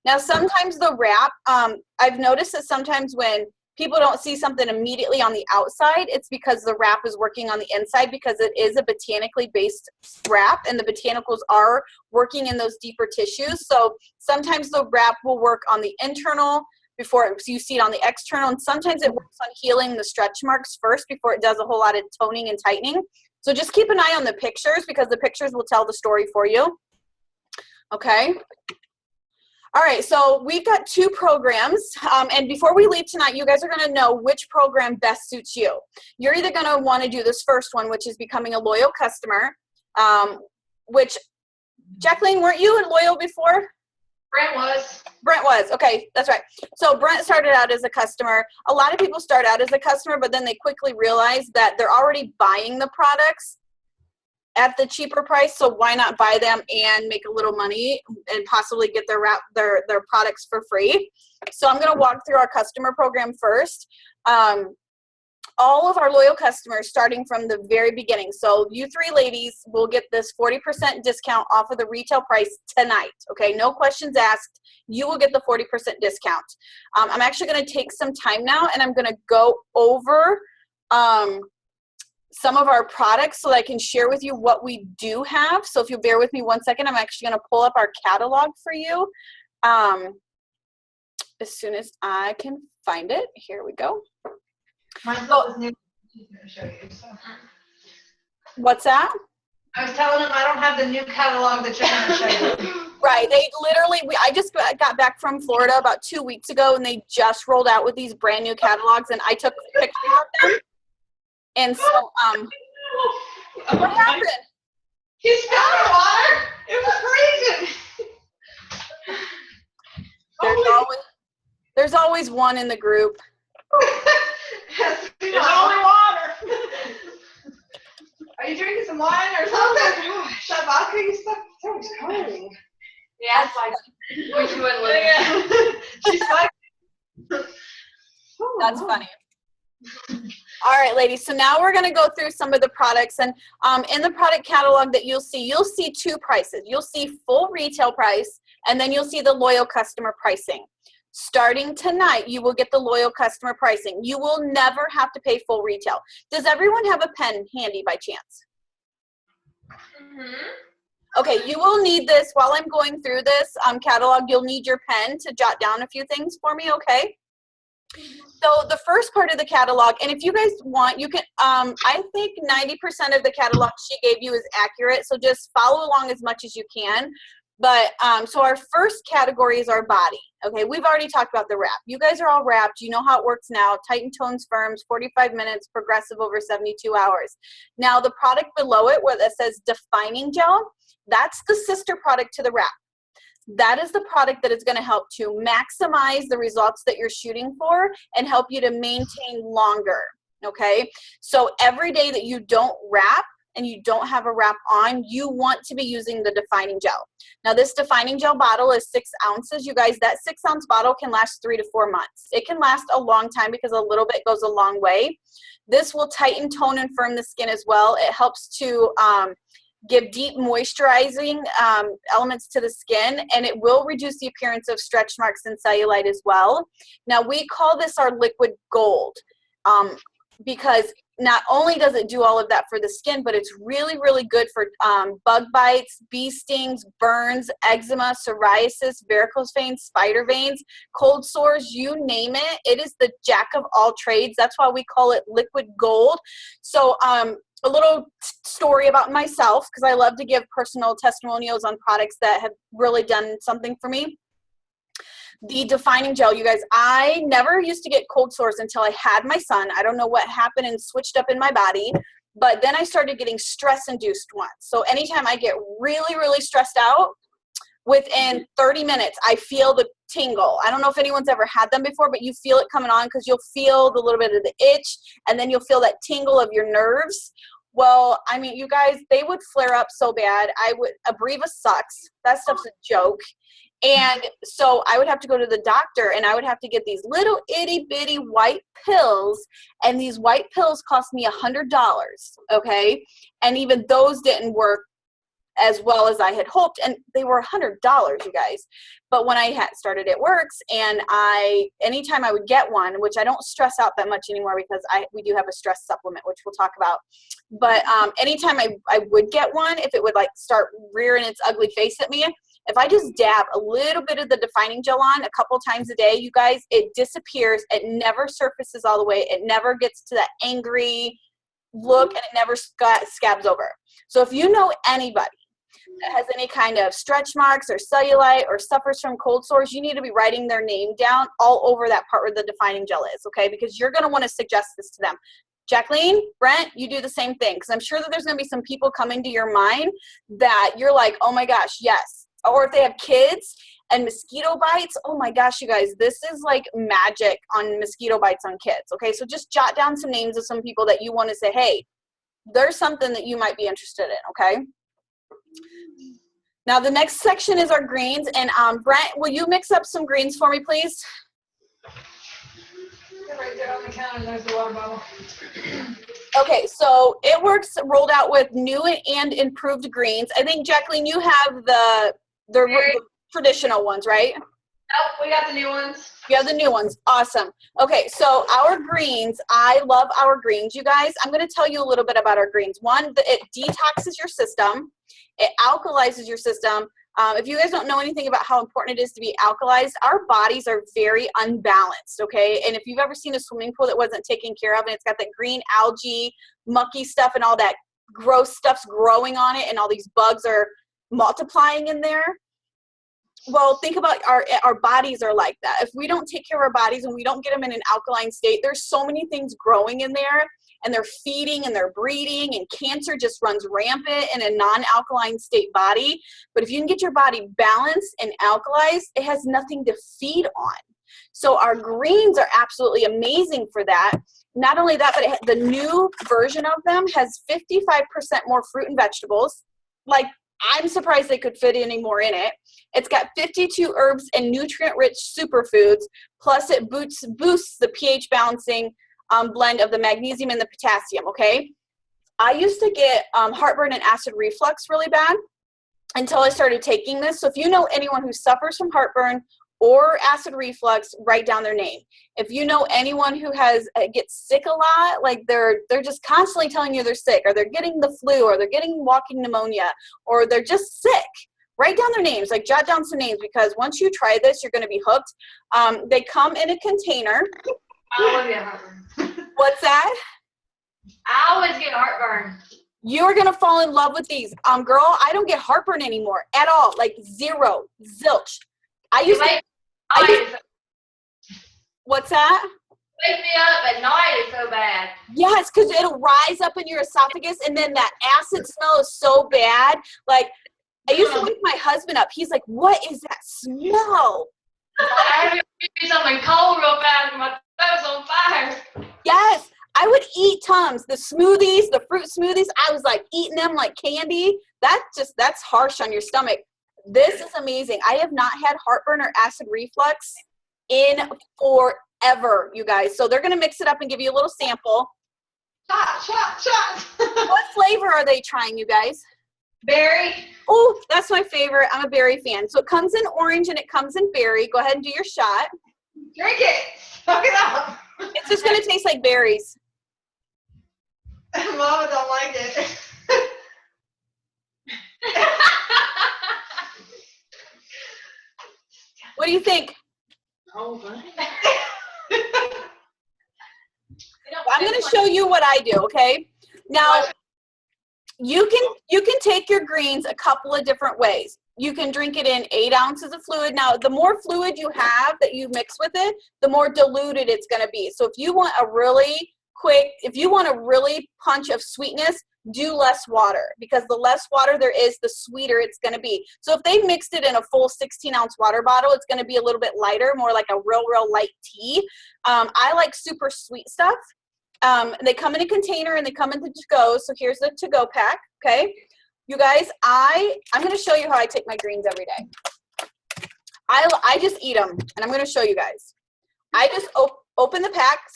Now, sometimes the wrap, I've noticed that sometimes when people don't see something immediately on the outside, it's because the wrap is working on the inside, because it is a botanically based wrap, and the botanicals are working in those deeper tissues. So sometimes the wrap will work on the internal before you see it on the external, and sometimes it works on healing the stretch marks first before it does a whole lot of toning and tightening. So just keep an eye on the pictures, because the pictures will tell the story for you. Okay. All right, so we've got 2 programs, and before we leave tonight, you guys are going to know which program best suits you. You're either going to want to do this first one, which is becoming a loyal customer, which, Jacqueline, weren't you loyal before? Brent was, okay, that's right. So Brent started out as a customer. A lot of people start out as a customer, but then they quickly realize that they're already buying the products at the cheaper price, so why not buy them and make a little money and possibly get their products for free. So I'm going to walk through our customer program first. All of our loyal customers, starting from the very beginning, so you 3 ladies will get this 40% discount off of the retail price tonight, okay? No questions asked. You will get the 40% discount. I'm actually going to take some time now, and I'm going to go over some of our products so that I can share with you what we do have. So if you bear with me 1 second, I'm actually going to pull up our catalog for you as soon as I can find it. Here we go. Mine's not new. She's going to show you. So. What's that? I was telling him I don't have the new catalog that you're going to show you. Right. They literally, I just got back from Florida about 2 weeks ago, and they just rolled out with these brand new catalogs, and I took pictures of them. And so, what happened? He spilled water. It was freezing. There's always one in the group. There's only water. Are you drinking some wine or something? That vodka you stuff? So it's cold. Yeah, it's like, wish you wouldn't live. She's like, That's funny. All right, ladies, so now we're going to go through some of the products, and in the product catalog that you'll see 2 prices. You'll see full retail price, and then you'll see the loyal customer pricing. Starting tonight, you will get the loyal customer pricing. You will never have to pay full retail. Does everyone have a pen handy by chance? Mm-hmm. Okay, you will need this while I'm going through this catalog. You'll need your pen to jot down a few things for me, okay? So the first part of the catalog, and if you guys want, you can, I think 90% of the catalog she gave you is accurate, so just follow along as much as you can. But, so our first category is our body, okay? We've already talked about the wrap. You guys are all wrapped. You know how it works now. Tighten, tones, firms, 45 minutes, progressive over 72 hours. Now, the product below it where that says defining gel, that's the sister product to the wrap. That is the product that is going to help to maximize the results that you're shooting for and help you to maintain longer, okay? So every day that you don't wrap and you don't have a wrap on, you want to be using the defining gel. Now, this defining gel bottle is 6 ounces. You guys, that 6-ounce bottle can last 3 to 4 months. It can last a long time because a little bit goes a long way. This will tighten, tone, and firm the skin as well. It helps to give deep moisturizing elements to the skin, and it will reduce the appearance of stretch marks and cellulite as well. Now, we call this our liquid gold because not only does it do all of that for the skin, but it's really, really good for bug bites, bee stings, burns, eczema, psoriasis, varicose veins, spider veins, cold sores, you name it. It is the jack of all trades. That's why we call it liquid gold. So a little story about myself, because I love to give personal testimonials on products that have really done something for me. The defining gel, you guys, I never used to get cold sores until I had my son. I don't know what happened and switched up in my body, but then I started getting stress-induced ones. So anytime I get really, really stressed out, within 30 minutes, I feel the tingle. I don't know if anyone's ever had them before, but you feel it coming on because you'll feel the little bit of the itch, and then you'll feel that tingle of your nerves. Well, I mean, you guys, they would flare up so bad. Abreva sucks. That stuff's a joke. And so I would have to go to the doctor and I would have to get these little itty bitty white pills, and these white pills cost me $100, okay? And even those didn't work as well as I had hoped, and they were $100, you guys. But when I had started It Works, and anytime I would get one, which I don't stress out that much anymore because we do have a stress supplement, which we'll talk about. But anytime I would get one, if it would like start rearing its ugly face at me, if I just dab a little bit of the defining gel on a couple times a day, you guys, it disappears. It never surfaces all the way. It never gets to that angry look, and it never scabs over. So if you know anybody that has any kind of stretch marks or cellulite or suffers from cold sores, you need to be writing their name down all over that part where the defining gel is, okay? Because you're going to want to suggest this to them. Jacqueline, Brent, you do the same thing, because I'm sure that there's going to be some people coming to your mind that you're like, oh my gosh, yes. Or if they have kids and mosquito bites, oh my gosh, you guys, this is like magic on mosquito bites on kids, okay? So just jot down some names of some people that you want to say, hey, there's something that you might be interested in, okay? Now the next section is our greens, and Brent, will you mix up some greens for me, please? Right there on the counter, there's the water bottle. Okay, so It Works rolled out with new and improved greens. I think, Jacqueline, you have the traditional ones, right? Nope, we got the new ones. You have the new ones. Awesome. Okay, so our greens, I love our greens, you guys. I'm going to tell you a little bit about our greens. One, it detoxes your system. It alkalizes your system. If you guys don't know anything about how important it is to be alkalized, our bodies are very unbalanced, okay? And if you've ever seen a swimming pool that wasn't taken care of, and it's got that green algae, mucky stuff, and all that gross stuff's growing on it, and all these bugs are multiplying in there, well, think about our bodies are like that. If we don't take care of our bodies and we don't get them in an alkaline state, there's so many things growing in there, and they're feeding and they're breeding, and cancer just runs rampant in a non-alkaline state body. But if you can get your body balanced and alkalized, it has nothing to feed on. So our greens are absolutely amazing for that. Not only that, but the new version of them has 55% more fruit and vegetables. Like, I'm surprised they could fit any more in it. It's got 52 herbs and nutrient-rich superfoods, plus it boosts the pH balancing blend of the magnesium and the potassium, okay? I used to get heartburn and acid reflux really bad until I started taking this. So if you know anyone who suffers from heartburn or acid reflux, write down their name. If you know anyone who gets sick a lot, like they're just constantly telling you they're sick, or they're getting the flu, or they're getting walking pneumonia, or they're just sick, write down their names, like jot down some names, because once you try this, you're going to be hooked. They come in a container. I always get heartburn. What's that? I always get heartburn. You're going to fall in love with these. Girl, I don't get heartburn anymore at all, like zero, zilch. What's that? Wake me up at night, it's so bad. Yes, because it'll rise up in your esophagus, and then that acid smell is so bad. Like, I used to wake my husband up. He's like, what is that smell? I have to do something cold real fast and my throat's on fire. Yes, I would eat Tums, the smoothies, the fruit smoothies. I was like eating them like candy. That's harsh on your stomach. This is amazing. I have not had heartburn or acid reflux in forever, you guys. So they're going to mix it up and give you a little sample. Shot. What flavor are they trying, you guys? Berry. Oh, that's my favorite. I'm a berry fan. So it comes in orange and it comes in berry. Go ahead and do your shot. Drink it. Suck it up. It's just going to taste like berries. Mama don't like it. What do you think? Whole thing. I'm going to show you what I do, okay? Now, you can take your greens a couple of different ways. You can drink it in 8 ounces of fluid. Now, the more fluid you have that you mix with it, the more diluted it's going to be. So if you want a really punch of sweetness, do less water, because the less water there is, the sweeter it's going to be. So if they mixed it in a full 16-ounce water bottle, it's going to be a little bit lighter, more like a real light tea. I like super sweet stuff. They come in a container and they come in the to-go. So here's the to-go pack, okay? You guys, I'm going to show you how I take my greens every day. I just eat them, and I'm gonna show you guys. I just open the pack.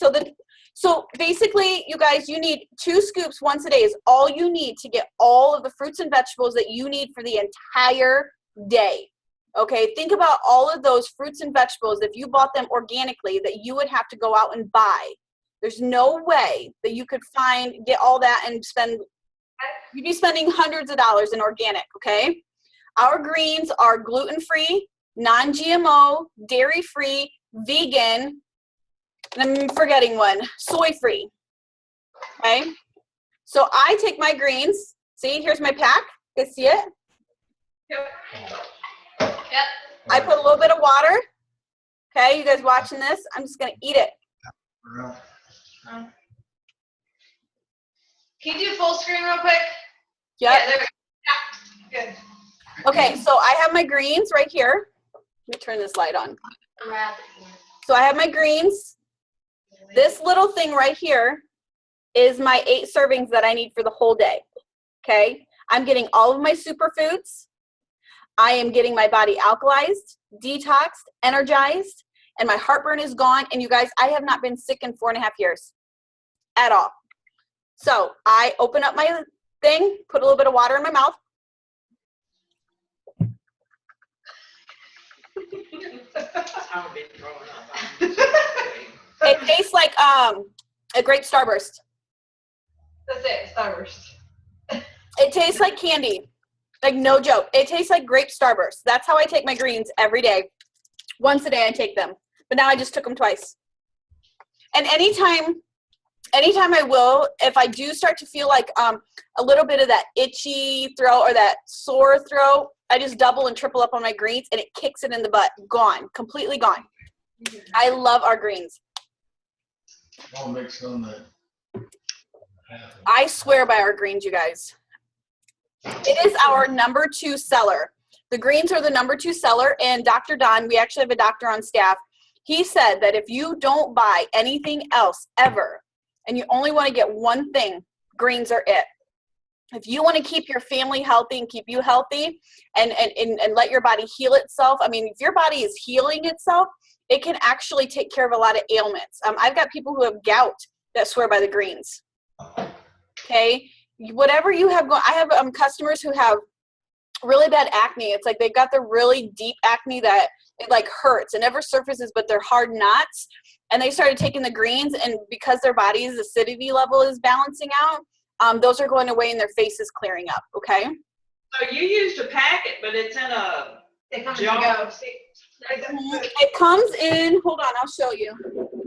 So basically, you guys, you need 2 scoops once a day is all you need to get all of the fruits and vegetables that you need for the entire day. Okay, think about all of those fruits and vegetables if you bought them organically that you would have to go out and buy. There's no way that you could get all that and you'd be spending hundreds of dollars in organic, okay? Our greens are gluten-free, non-GMO, dairy-free, vegan, and I'm forgetting one, soy-free, okay? So I take my greens, see, here's my pack, you guys see it? Yep. I put a little bit of water, okay, you guys watching this? I'm just gonna eat it. Can you do full screen real quick? Yep. Yeah, there we go. Yeah, good. Okay, so I have my greens right here. Let me turn this light on. Rapid. So I have my greens. This little thing right here is my 8 servings that I need for the whole day, okay? I'm getting all of my superfoods. I am getting my body alkalized, detoxed, energized, and my heartburn is gone. And you guys, I have not been sick in 4.5 years at all. So I open up my thing, put a little bit of water in my mouth. I would be throwing up. It tastes like a grape Starburst. That's it, Starburst. It tastes like candy. Like, no joke. It tastes like grape Starburst. That's how I take my greens every day. Once a day I take them. But now I just took them twice. And anytime I will, if I do start to feel like a little bit of that itchy throat or that sore throat, I just double and triple up on my greens and it kicks it in the butt. Gone. Completely gone. I love our greens. I'll mix on that. I swear by our greens, you guys. It is our #2 seller. The greens are the #2 seller, and Dr. Don, we actually have a doctor on staff, he said that if you don't buy anything else ever, and you only want to get one thing, greens are it. If you want to keep your family healthy and keep you healthy and let your body heal itself, I mean, if your body is healing itself, it can actually take care of a lot of ailments. I've got people who have gout that swear by the greens. Okay? Whatever you have going, I have customers who have really bad acne. It's like they've got the really deep acne that it like hurts and never surfaces, but they're hard knots. And they started taking the greens, and because their body's acidity level is balancing out, those are going away and their face is clearing up, okay? So you used a packet, but it's in a It comes jar. to go. See, right there. It comes in, hold on, I'll show you.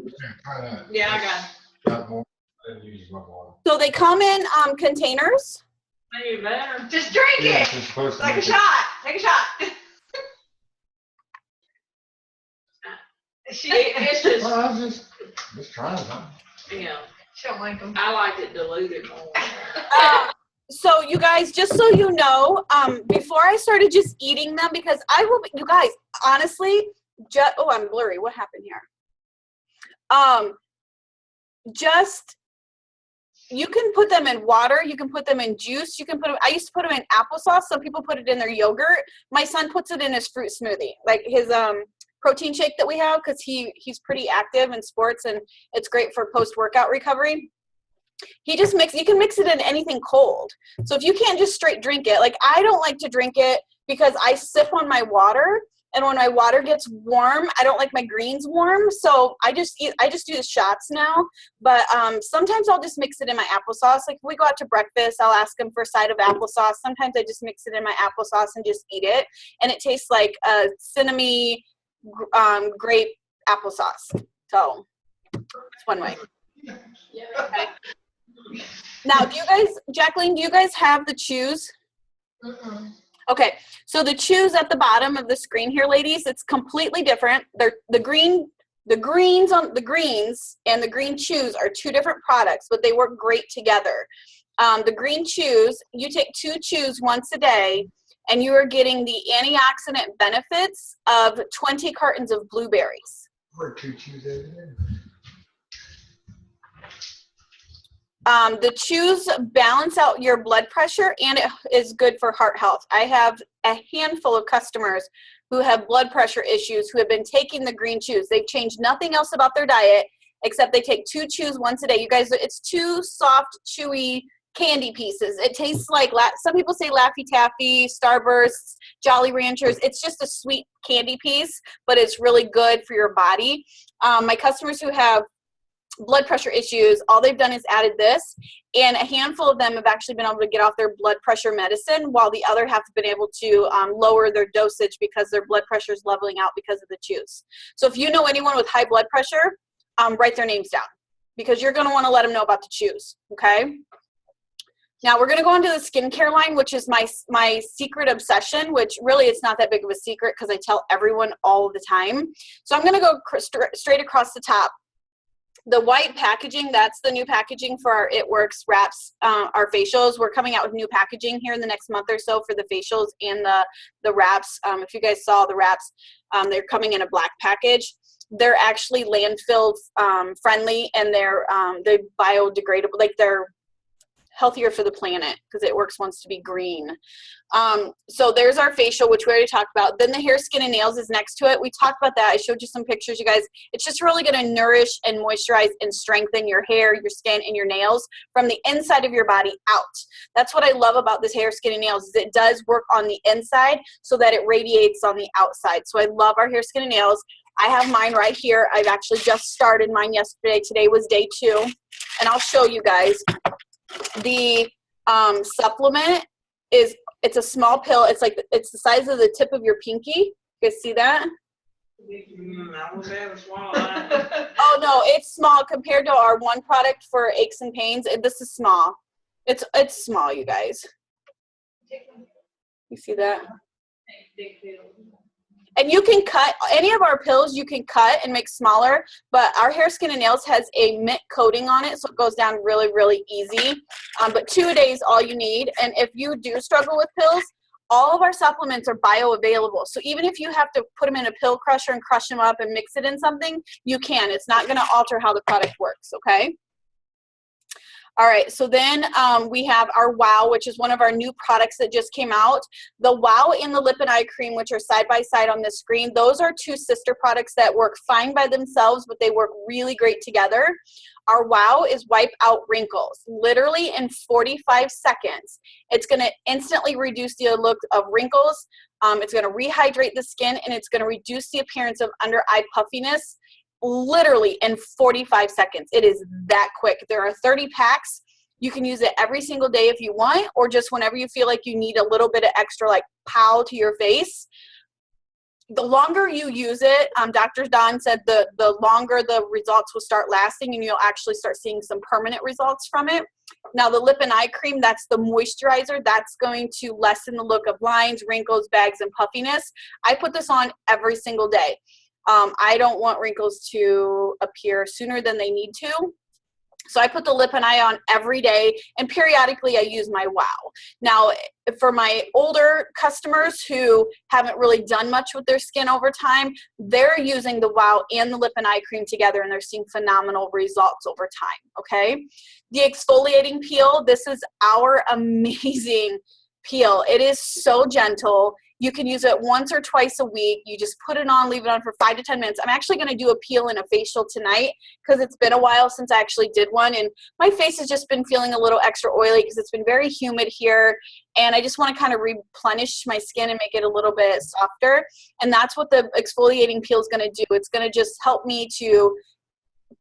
Yeah, try that. Yeah, I got it. Got more. I didn't use my water. So they come in containers. You better. Just drink Yeah, it. it's supposed to Like a make it- shot. Take a shot. It's just, Well, I was just trying something. you know, She don't like them. I like it diluted more. So you guys, just so you know, before I started just eating them, because you guys, honestly, oh, I'm blurry. What happened here? You can put them in water. You can put them in juice. I used to put them in applesauce. Some people put it in their yogurt. My son puts it in his fruit smoothie, like his protein shake that we have, because he's pretty active in sports and it's great for post-workout recovery. You can mix it in anything cold. So if you can't just straight drink it, like I don't like to drink it because I sip on my water, and when my water gets warm, I don't like my greens warm. So I just do the shots now. But sometimes I'll just mix it in my applesauce. Like if we go out to breakfast, I'll ask them for a side of applesauce. Sometimes I just mix it in my applesauce and just eat it, and it tastes like a cinnamon grape applesauce. So it's one way. Okay. Now, Jacqueline, do you guys have the chews? Mm-mm. Okay, so the chews at the bottom of the screen here, ladies, it's completely different. They're the greens and the green chews are 2 different products, but they work great together. The green chews, you take 2 chews once a day, and you are getting the antioxidant benefits of 20 cartons of blueberries. Or 2 chews every day. The chews balance out your blood pressure, and it is good for heart health. I have a handful of customers who have blood pressure issues, who have been taking the green chews. They've changed nothing else about their diet except they take 2 chews once a day. You guys, it's 2 soft, chewy candy pieces. It tastes like, some people say Laffy Taffy, Starbursts, Jolly Ranchers. It's just a sweet candy piece, but it's really good for your body. My customers who have blood pressure issues, all they've done is added this, and a handful of them have actually been able to get off their blood pressure medicine, while the other have been able to lower their dosage because their blood pressure is leveling out because of the chews. So if you know anyone with high blood pressure, write their names down, because you're going to want to let them know about the chews, okay? Now we're going to go into the skincare line, which is my secret obsession, which really it's not that big of a secret because I tell everyone all the time. So I'm going to go straight across the top. The white packaging, that's the new packaging for our It Works wraps, our facials. We're coming out with new packaging here in the next month or so for the facials and the wraps. If you guys saw the wraps, they're coming in a black package. They're actually landfill friendly, and they're biodegradable. Like, they're healthier for the planet because It Works wants to be green. So there's our facial, which we already talked about. Then the hair, skin, and nails is next to it. We talked about that. I showed you some pictures, you guys. It's just really going to nourish and moisturize and strengthen your hair, your skin, and your nails from the inside of your body out. That's what I love about this hair, skin, and nails, is it does work on the inside so that it radiates on the outside. So I love our hair, skin, and nails. I have mine right here. I've actually just started mine yesterday. Today was day 2. And I'll show you guys. The supplement it's a small pill. It's the size of the tip of your pinky. You guys see that? I was able to swallow that. Oh no, it's small compared to our one product for aches and pains. This is small. It's small, you guys. You see that? And you can cut any of our pills, you can cut and make smaller, but our hair, skin, and nails has a mint coating on it, so it goes down really, really easy. But 2 a day is all you need. And if you do struggle with pills, all of our supplements are bioavailable. So even if you have to put them in a pill crusher and crush them up and mix it in something, you can. It's not going to alter how the product works, okay? All right, so then we have our Wow, which is one of our new products that just came out. The Wow and the Lip and Eye Cream, which are side by side on this screen, those are 2 sister products that work fine by themselves, but they work really great together. Our Wow is wipe out wrinkles, literally in 45 seconds. It's going to instantly reduce the look of wrinkles. It's going to rehydrate the skin, and it's going to reduce the appearance of under eye puffiness. Literally in 45 seconds. It is that quick. There are 30 packs. You can use it every single day if you want, or just whenever you feel like you need a little bit of extra like pow to your face. The longer you use it, Dr. Don said the longer the results will start lasting, and you'll actually start seeing some permanent results from it. Now the Lip and Eye Cream, that's the moisturizer. That's going to lessen the look of lines, wrinkles, bags, and puffiness. I put this on every single day. I don't want wrinkles to appear sooner than they need to. So I put the Lip and Eye on every day, and periodically I use my Wow. Now, for my older customers who haven't really done much with their skin over time, they're using the Wow and the Lip and Eye Cream together, and they're seeing phenomenal results over time, okay? The exfoliating peel, this is our amazing peel. It is so gentle. You can use it once or twice a week. You just put it on, leave it on for 5 to 10 minutes. I'm actually going to do a peel and a facial tonight because it's been a while since I actually did one, and my face has just been feeling a little extra oily because it's been very humid here, and I just want to kind of replenish my skin and make it a little bit softer. And that's what the exfoliating peel is going to do. It's going to just help me to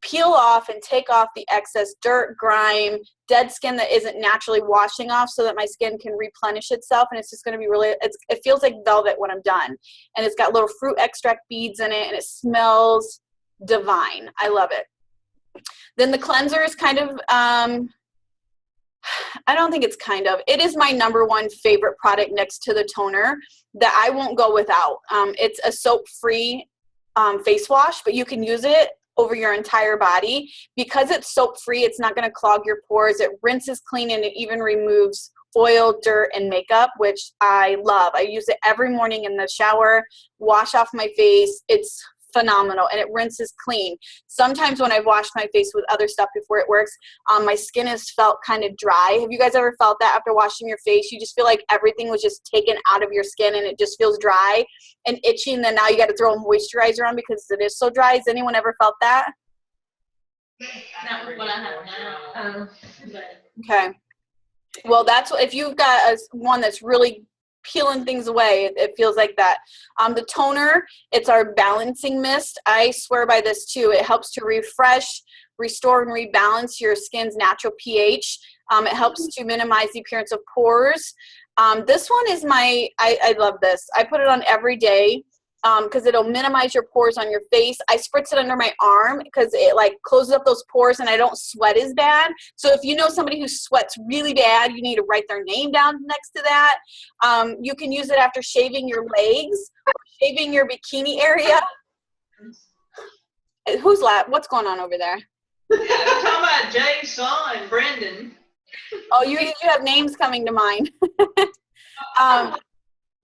peel off and take off the excess dirt, grime, dead skin that isn't naturally washing off, so that my skin can replenish itself. And it's just going to be really, it feels like velvet when I'm done. And it's got little fruit extract beads in it, and it smells divine. I love it. Then the cleanser is kind of, I don't think it's kind of, it is my #1 favorite product next to the toner that I won't go without. It's a soap-free face wash, but you can use it over your entire body. Because it's soap-free, it's not going to clog your pores. It rinses clean, and it even removes oil, dirt, and makeup, which I love. I use it every morning in the shower, wash off my face. It's phenomenal, and it rinses clean. Sometimes when I've washed my face with other stuff before it works, my skin has felt kind of dry. Have you guys ever felt that after washing your face? You just feel like everything was just taken out of your skin and it just feels dry and itchy, and then now you got to throw a moisturizer on because it is so dry. Has anyone ever felt that? Not what I have now. Okay. Well, that's what, if you've got one that's really peeling things away, it feels like that. The toner, it's our balancing mist. I swear by this too. It helps to refresh, restore, and rebalance your skin's natural pH. It helps to minimize the appearance of pores. This one is I love this. I put it on every day because it'll minimize your pores on your face. I spritz it under my arm because it like closes up those pores and I don't sweat as bad. So if you know somebody who sweats really bad, you need to write their name down next to that. You can use it after shaving your legs, or shaving your bikini area. What's going on over there? Yeah, we're talking about Jay's son, Brendan. Oh, you have names coming to mind.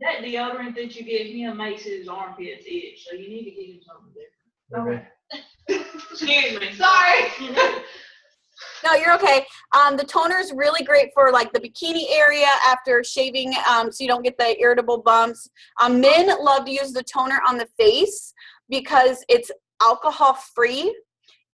That deodorant that you give him makes his armpits itch, so you need to give him something different. Okay. Excuse me. Sorry. No, you're okay. The toner is really great for like the bikini area after shaving, so you don't get the irritable bumps. Men love to use the toner on the face because it's alcohol free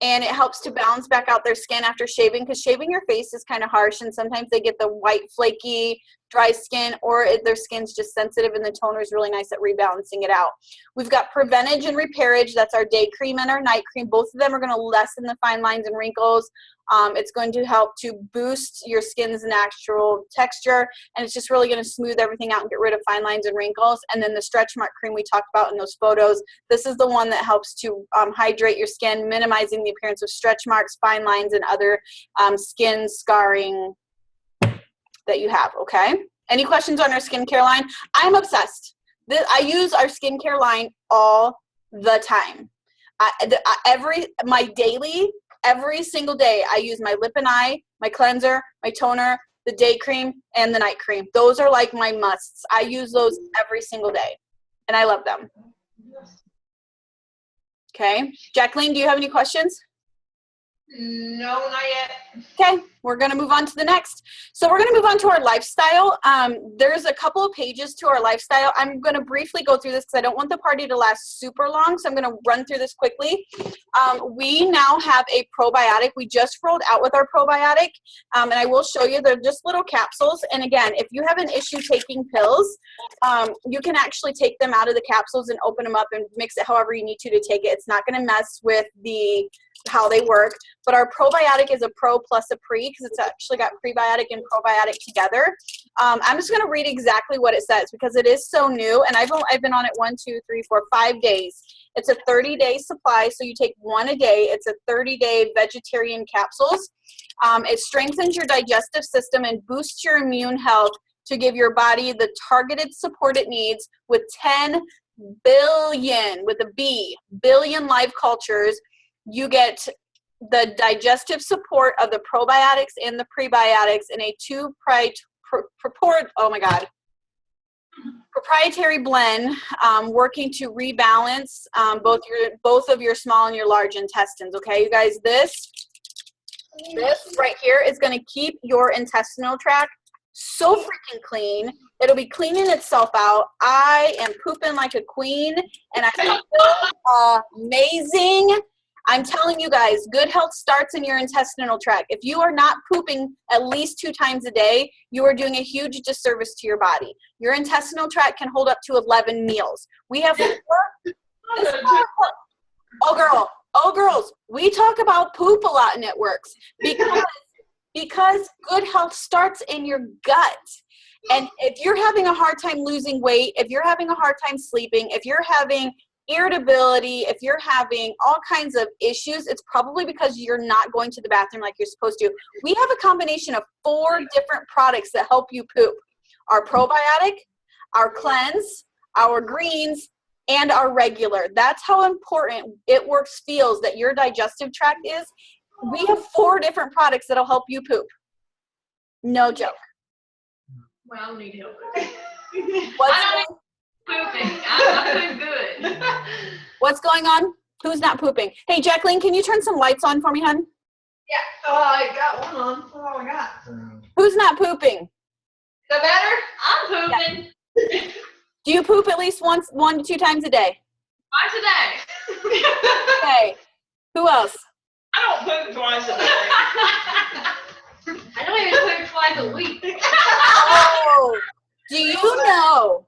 and it helps to balance back out their skin after shaving, because shaving your face is kind of harsh and sometimes they get the white, flaky, dry skin, or their skin's just sensitive, and the toner is really nice at rebalancing it out. We've got Preventage and Repairage. That's our day cream and our night cream. Both of them are going to lessen the fine lines and wrinkles. It's going to help to boost your skin's natural texture, and it's just really going to smooth everything out and get rid of fine lines and wrinkles. And then the Stretch Mark cream we talked about in those photos. This is the one that helps to hydrate your skin, minimizing the appearance of stretch marks, fine lines, and other skin scarring that you have, okay? Any questions on our skincare line? I'm obsessed. I use our skincare line all the time. Every single day, I use my lip and eye, my cleanser, my toner, the day cream, and the night cream. Those are like my musts. I use those every single day, and I love them. Okay. Jacqueline, do you have any questions? No, not yet. Okay, we're going to move on to the next. So we're going to move on to our lifestyle. There's a couple of pages to our lifestyle. I'm going to briefly go through this because I don't want the party to last super long, so I'm going to run through this quickly. We now have a probiotic. We just rolled out with our probiotic, and I will show you. They're just little capsules. And again, if you have an issue taking pills, you can actually take them out of the capsules and open them up and mix it however you need to take it. It's not going to mess with how they work. But our probiotic is a pro plus a pre, because it's actually got prebiotic and probiotic together. I'm just going to read exactly what it says because it is so new, and I've been on it 5 days. It's a 30-day supply, so you take one a day. It's a 30-day vegetarian capsules. It strengthens your digestive system and boosts your immune health to give your body the targeted support it needs with 10 billion, with a B, billion live cultures. You get the digestive support of the probiotics and the prebiotics in a proprietary blend, working to rebalance both of your small and your large intestines. Okay, you guys, this right here is going to keep your intestinal tract so freaking clean. It'll be cleaning itself out. I am pooping like a queen, and I feel amazing. I'm telling you guys, good health starts in your intestinal tract. If you are not pooping at least 2 times a day, you are doing a huge disservice to your body. Your intestinal tract can hold up to 11 meals. We have 4. Oh, girls, we talk about poop a lot in It Works because good health starts in your gut. And if you're having a hard time losing weight, if you're having a hard time sleeping, if you're having irritability, if you're having all kinds of issues, it's probably because you're not going to the bathroom like you're supposed to. We have a combination of 4 different products that help you poop. Our probiotic, our cleanse, our greens, and our regular. That's how important It Works feels that your digestive tract is. We have 4 different products that'll help you poop. No joke. Well, I don't need help. pooping. I'm doing good. What's going on? Who's not pooping? Hey, Jacqueline, can you turn some lights on for me, hun? Yeah. Oh, I got one on. That's all I got. Who's not pooping? Is that better? I'm pooping Do you poop at least 1 to 2 times a day? twice a day. Okay. Who else? I don't poop twice a day. I don't even poop twice a week. Oh, do you know,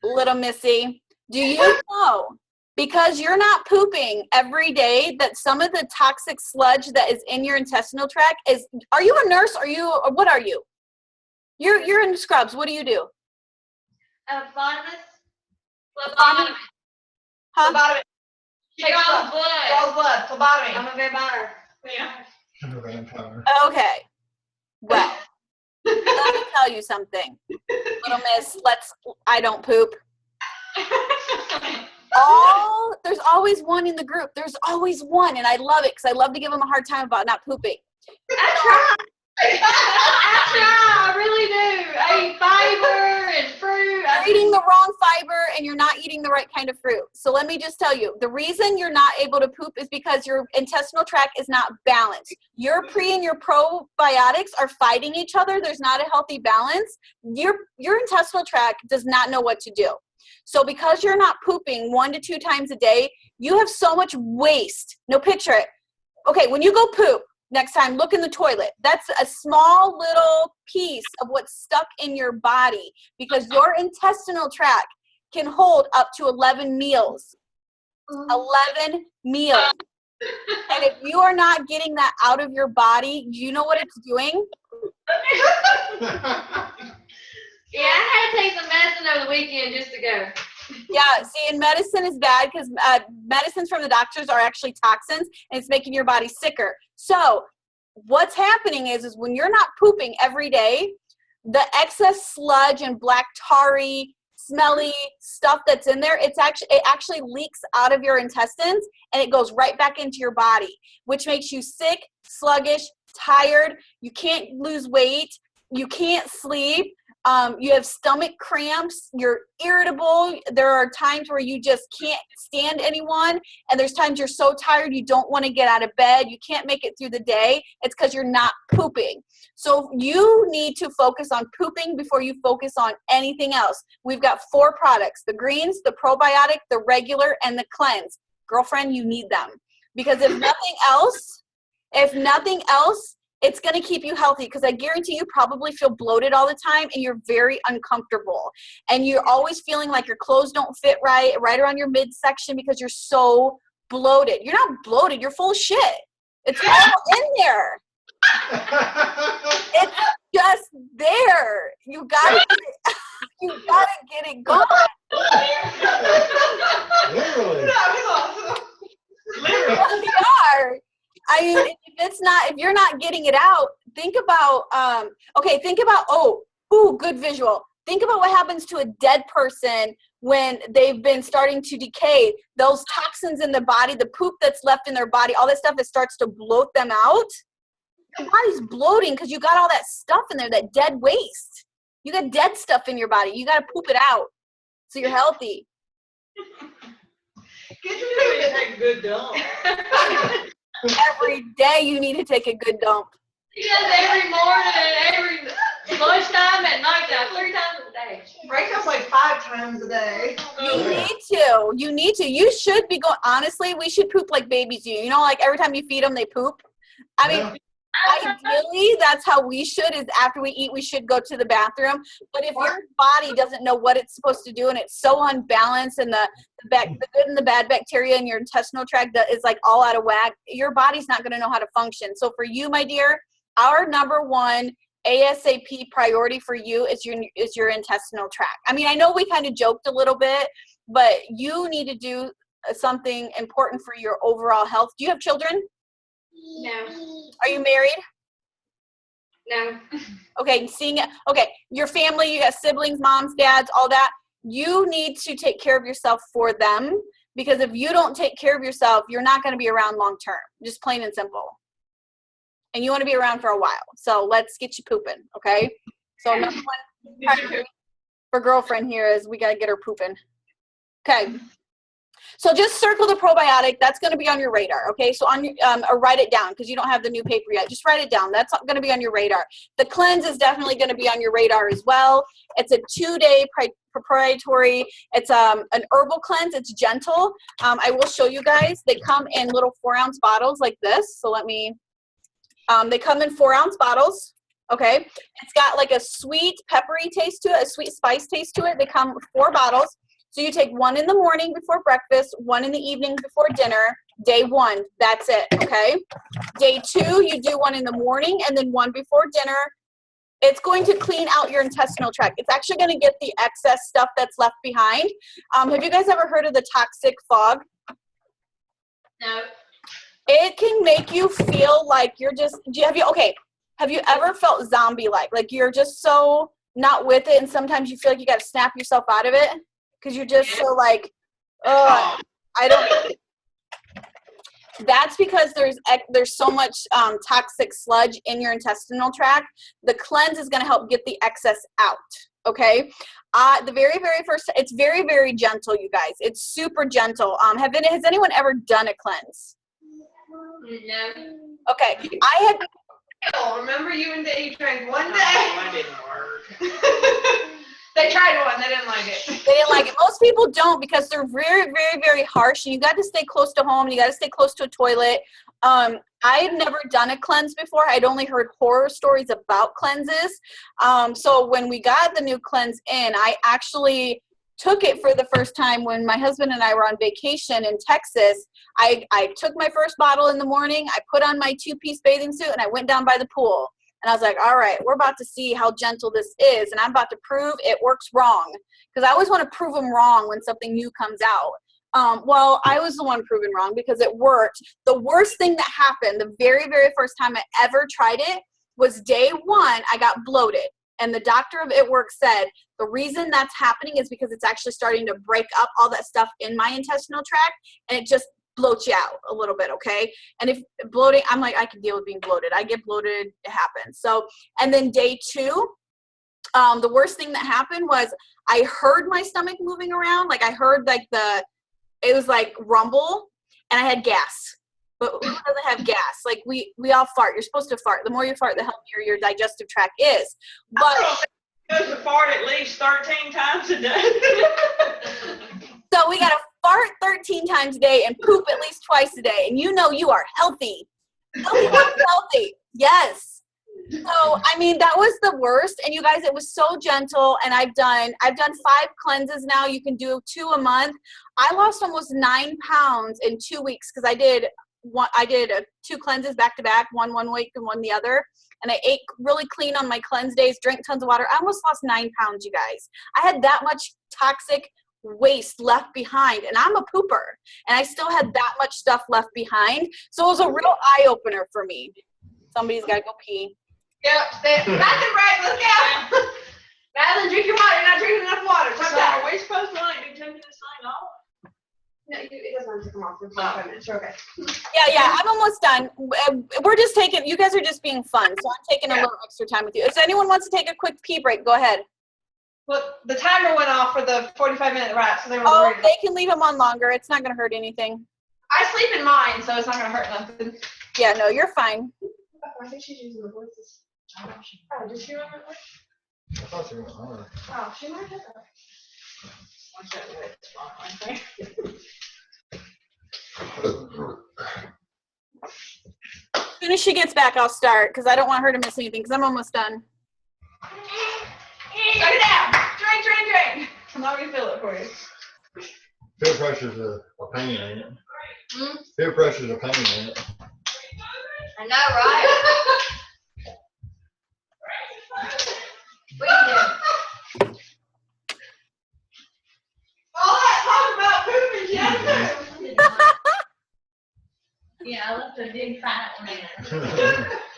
little Missy, do you know, because you're not pooping every day, that some of the toxic sludge that is in your intestinal tract is, are you a nurse? Or what are you? You're in scrubs. What do you do? Phlebotomist. Huh? Phlebotomy. Draws blood. Draws blood. Phlebotomy. I'm a vampire. Yeah. Okay. Well, let me tell you something, little miss. I don't poop. There's always one in the group. There's always one, and I love it because I love to give them a hard time about not pooping. I try, I really do. I eat fiber and fruit. You're eating the wrong fiber and you're not eating the right kind of fruit. So let me just tell you, the reason you're not able to poop is because your intestinal tract is not balanced. Your pre and your probiotics are fighting each other. There's not a healthy balance. Your intestinal tract does not know what to do. So because you're not pooping 1 to 2 times a day, you have so much waste. No, picture it. Okay, when you go poop, next time, look in the toilet. That's a small little piece of what's stuck in your body because your intestinal tract can hold up to 11 meals. 11 meals. And if you are not getting that out of your body, do you know what it's doing? Yeah, I had to take some medicine over the weekend just to go. Yeah, see, and medicine is bad because medicines from the doctors are actually toxins, and it's making your body sicker. So what's happening is when you're not pooping every day, the excess sludge and black tarry, smelly stuff that's in there, it actually leaks out of your intestines, and it goes right back into your body, which makes you sick, sluggish, tired. You can't lose weight. You can't sleep. You have stomach cramps, you're irritable. There are times where you just can't stand anyone. And there's times you're so tired, you don't want to get out of bed. You can't make it through the day. It's because you're not pooping. So you need to focus on pooping before you focus on anything else. We've got 4 products, the greens, the probiotic, the regular, and the cleanse. Girlfriend, you need them. Because if nothing else, it's going to keep you healthy because I guarantee you probably feel bloated all the time and you're very uncomfortable. And you're always feeling like your clothes don't fit right around your midsection because you're so bloated. You're not bloated. You're full of shit. It's all in there. It's just there. You gotta get it going. Literally. That was awesome. Literally. You are. I mean, if you're not getting it out, think about, good visual. Think about what happens to a dead person when they've been starting to decay. Those toxins in the body, the poop that's left in their body, all that stuff that starts to bloat them out. Your body's bloating because you got all that stuff in there, that dead waste. You got dead stuff in your body. You got to poop it out so you're healthy. Get You your need to take a good dump. Every day you need to take a good dump. He does every morning and every lunchtime and nighttime, 3 times a day. Break up like 5 times a day. You need to. You should be going, honestly, we should poop like babies do. You know, like every time you feed them, they poop. I mean, ideally, that's how we should, is after we eat, we should go to the bathroom. But if your body doesn't know what it's supposed to do and it's so unbalanced and the good and the bad bacteria in your intestinal tract that is like all out of whack, your body's not going to know how to function. So for you, my dear, our number one ASAP priority for you is your intestinal tract. I mean, I know we kind of joked a little bit, but you need to do something important for your overall health. Do you have children? No. Are you married? No. Okay, your family, you got siblings, moms, dads, all that. You need to take care of yourself for them, because if you don't take care of yourself, you're not going to be around long term, just plain and simple. And you want to be around for a while. So let's get you pooping, okay? So number one, for girlfriend here is we got to get her pooping. Okay. So just circle the probiotic. That's going to be on your radar. Okay. So on your, or write it down because you don't have the new paper yet. Just write it down. That's going to be on your radar. The cleanse is definitely going to be on your radar as well. It's a 2-day proprietary. It's an herbal cleanse. It's gentle. I will show you guys. They come in little 4-ounce bottles like this. So let me, they come in 4-ounce bottles. Okay. It's got like a sweet peppery taste to it, a sweet spice taste to it. They come with 4 bottles. So you take 1 in the morning before breakfast, 1 in the evening before dinner, day 1, that's it, okay? Day 2, you do 1 in the morning and then 1 before dinner. It's going to clean out your intestinal tract. It's actually going to get the excess stuff that's left behind. Have you guys ever heard of the toxic fog? No. It can make you feel like you're just, have you ever felt zombie-like? Like you're just so not with it and sometimes you feel like you got to snap yourself out of it? Because you're just so like, oh, I don't. That's because there's so much toxic sludge in your intestinal tract. The cleanse is going to help get the excess out. Okay. The very, very first, it's very, very gentle, you guys. It's super gentle. Has anyone ever done a cleanse? No. Okay. I had. Remember you and Dave drank one day? That didn't work. They tried one. They didn't like it. They didn't like it. Most people don't because they're very, very, very harsh. And you got to stay close to home. You got to stay close to a toilet. I had never done a cleanse before. I'd only heard horror stories about cleanses. So when we got the new cleanse in, I actually took it for the first time when my husband and I were on vacation in Texas. I took my first bottle in the morning. I put on my 2-piece bathing suit and I went down by the pool. And I was like, all right, we're about to see how gentle this is. And I'm about to prove it works wrong. Because I always want to prove them wrong when something new comes out. Well, I was the one proven wrong because it worked. The worst thing that happened, the very, very first time I ever tried it, was day 1, I got bloated. And the doctor of It Works said, the reason that's happening is because it's actually starting to break up all that stuff in my intestinal tract. And it just bloat you out a little bit, okay? And if bloating, I'm like, I can deal with being bloated. I get bloated, it happens. So, and then day 2, the worst thing that happened was I heard my stomach moving around. Like I heard like it was like rumble and I had gas. But who doesn't have gas? Like we all fart. You're supposed to fart. The more you fart, the healthier your digestive tract is. But Goes to fart at least 13 times a day. so we got to fart 13 times a day and poop at least twice a day. And you know you are healthy. Healthy. Yes. So, I mean, that was the worst. And you guys, it was so gentle. And I've done 5 cleanses now. You can do 2 a month. I lost almost 9 pounds in 2 weeks because I did 2 cleanses back to back, one week and one the other. And I ate really clean on my cleanse days, drank tons of water. I almost lost 9 pounds, you guys. I had that much toxic waste left behind, and I'm a pooper, and I still had that much stuff left behind. So it was a real eye-opener for me. Somebody's got to go pee. Yep. Bathroom break. Let's go. Madeline, drink your water. You're not drinking enough water. So Come down. are we supposed to like be taking this thing off? No, it doesn't have to come off for 5 minutes. You're okay. Yeah, I'm almost done. We're just taking, you guys are just being fun, so I'm taking a little extra time with you. If anyone wants to take a quick pee break, go ahead. Well, the timer went off for the 45-minute wrap, so they were Oh, worried. they can leave them on longer. It's not going to hurt anything. I sleep in mine, so it's not going to hurt nothing. Yeah, no, you're fine. I think she's using the voices. Oh, did she remember that? I thought you were hard. Oh, she might have that. Watch that wet spot right there. As soon as she gets back, I'll start because I don't want her to miss anything because I'm almost done. Suck it down. Drink. I'm not going to fill it for you. Peer pressure's a pain, ain't it? Hmm? Peer pressure's a pain, ain't it? I know, right? What are you doing? All that talk about pooping, Jennifer. Yeah, I left a big fat one in.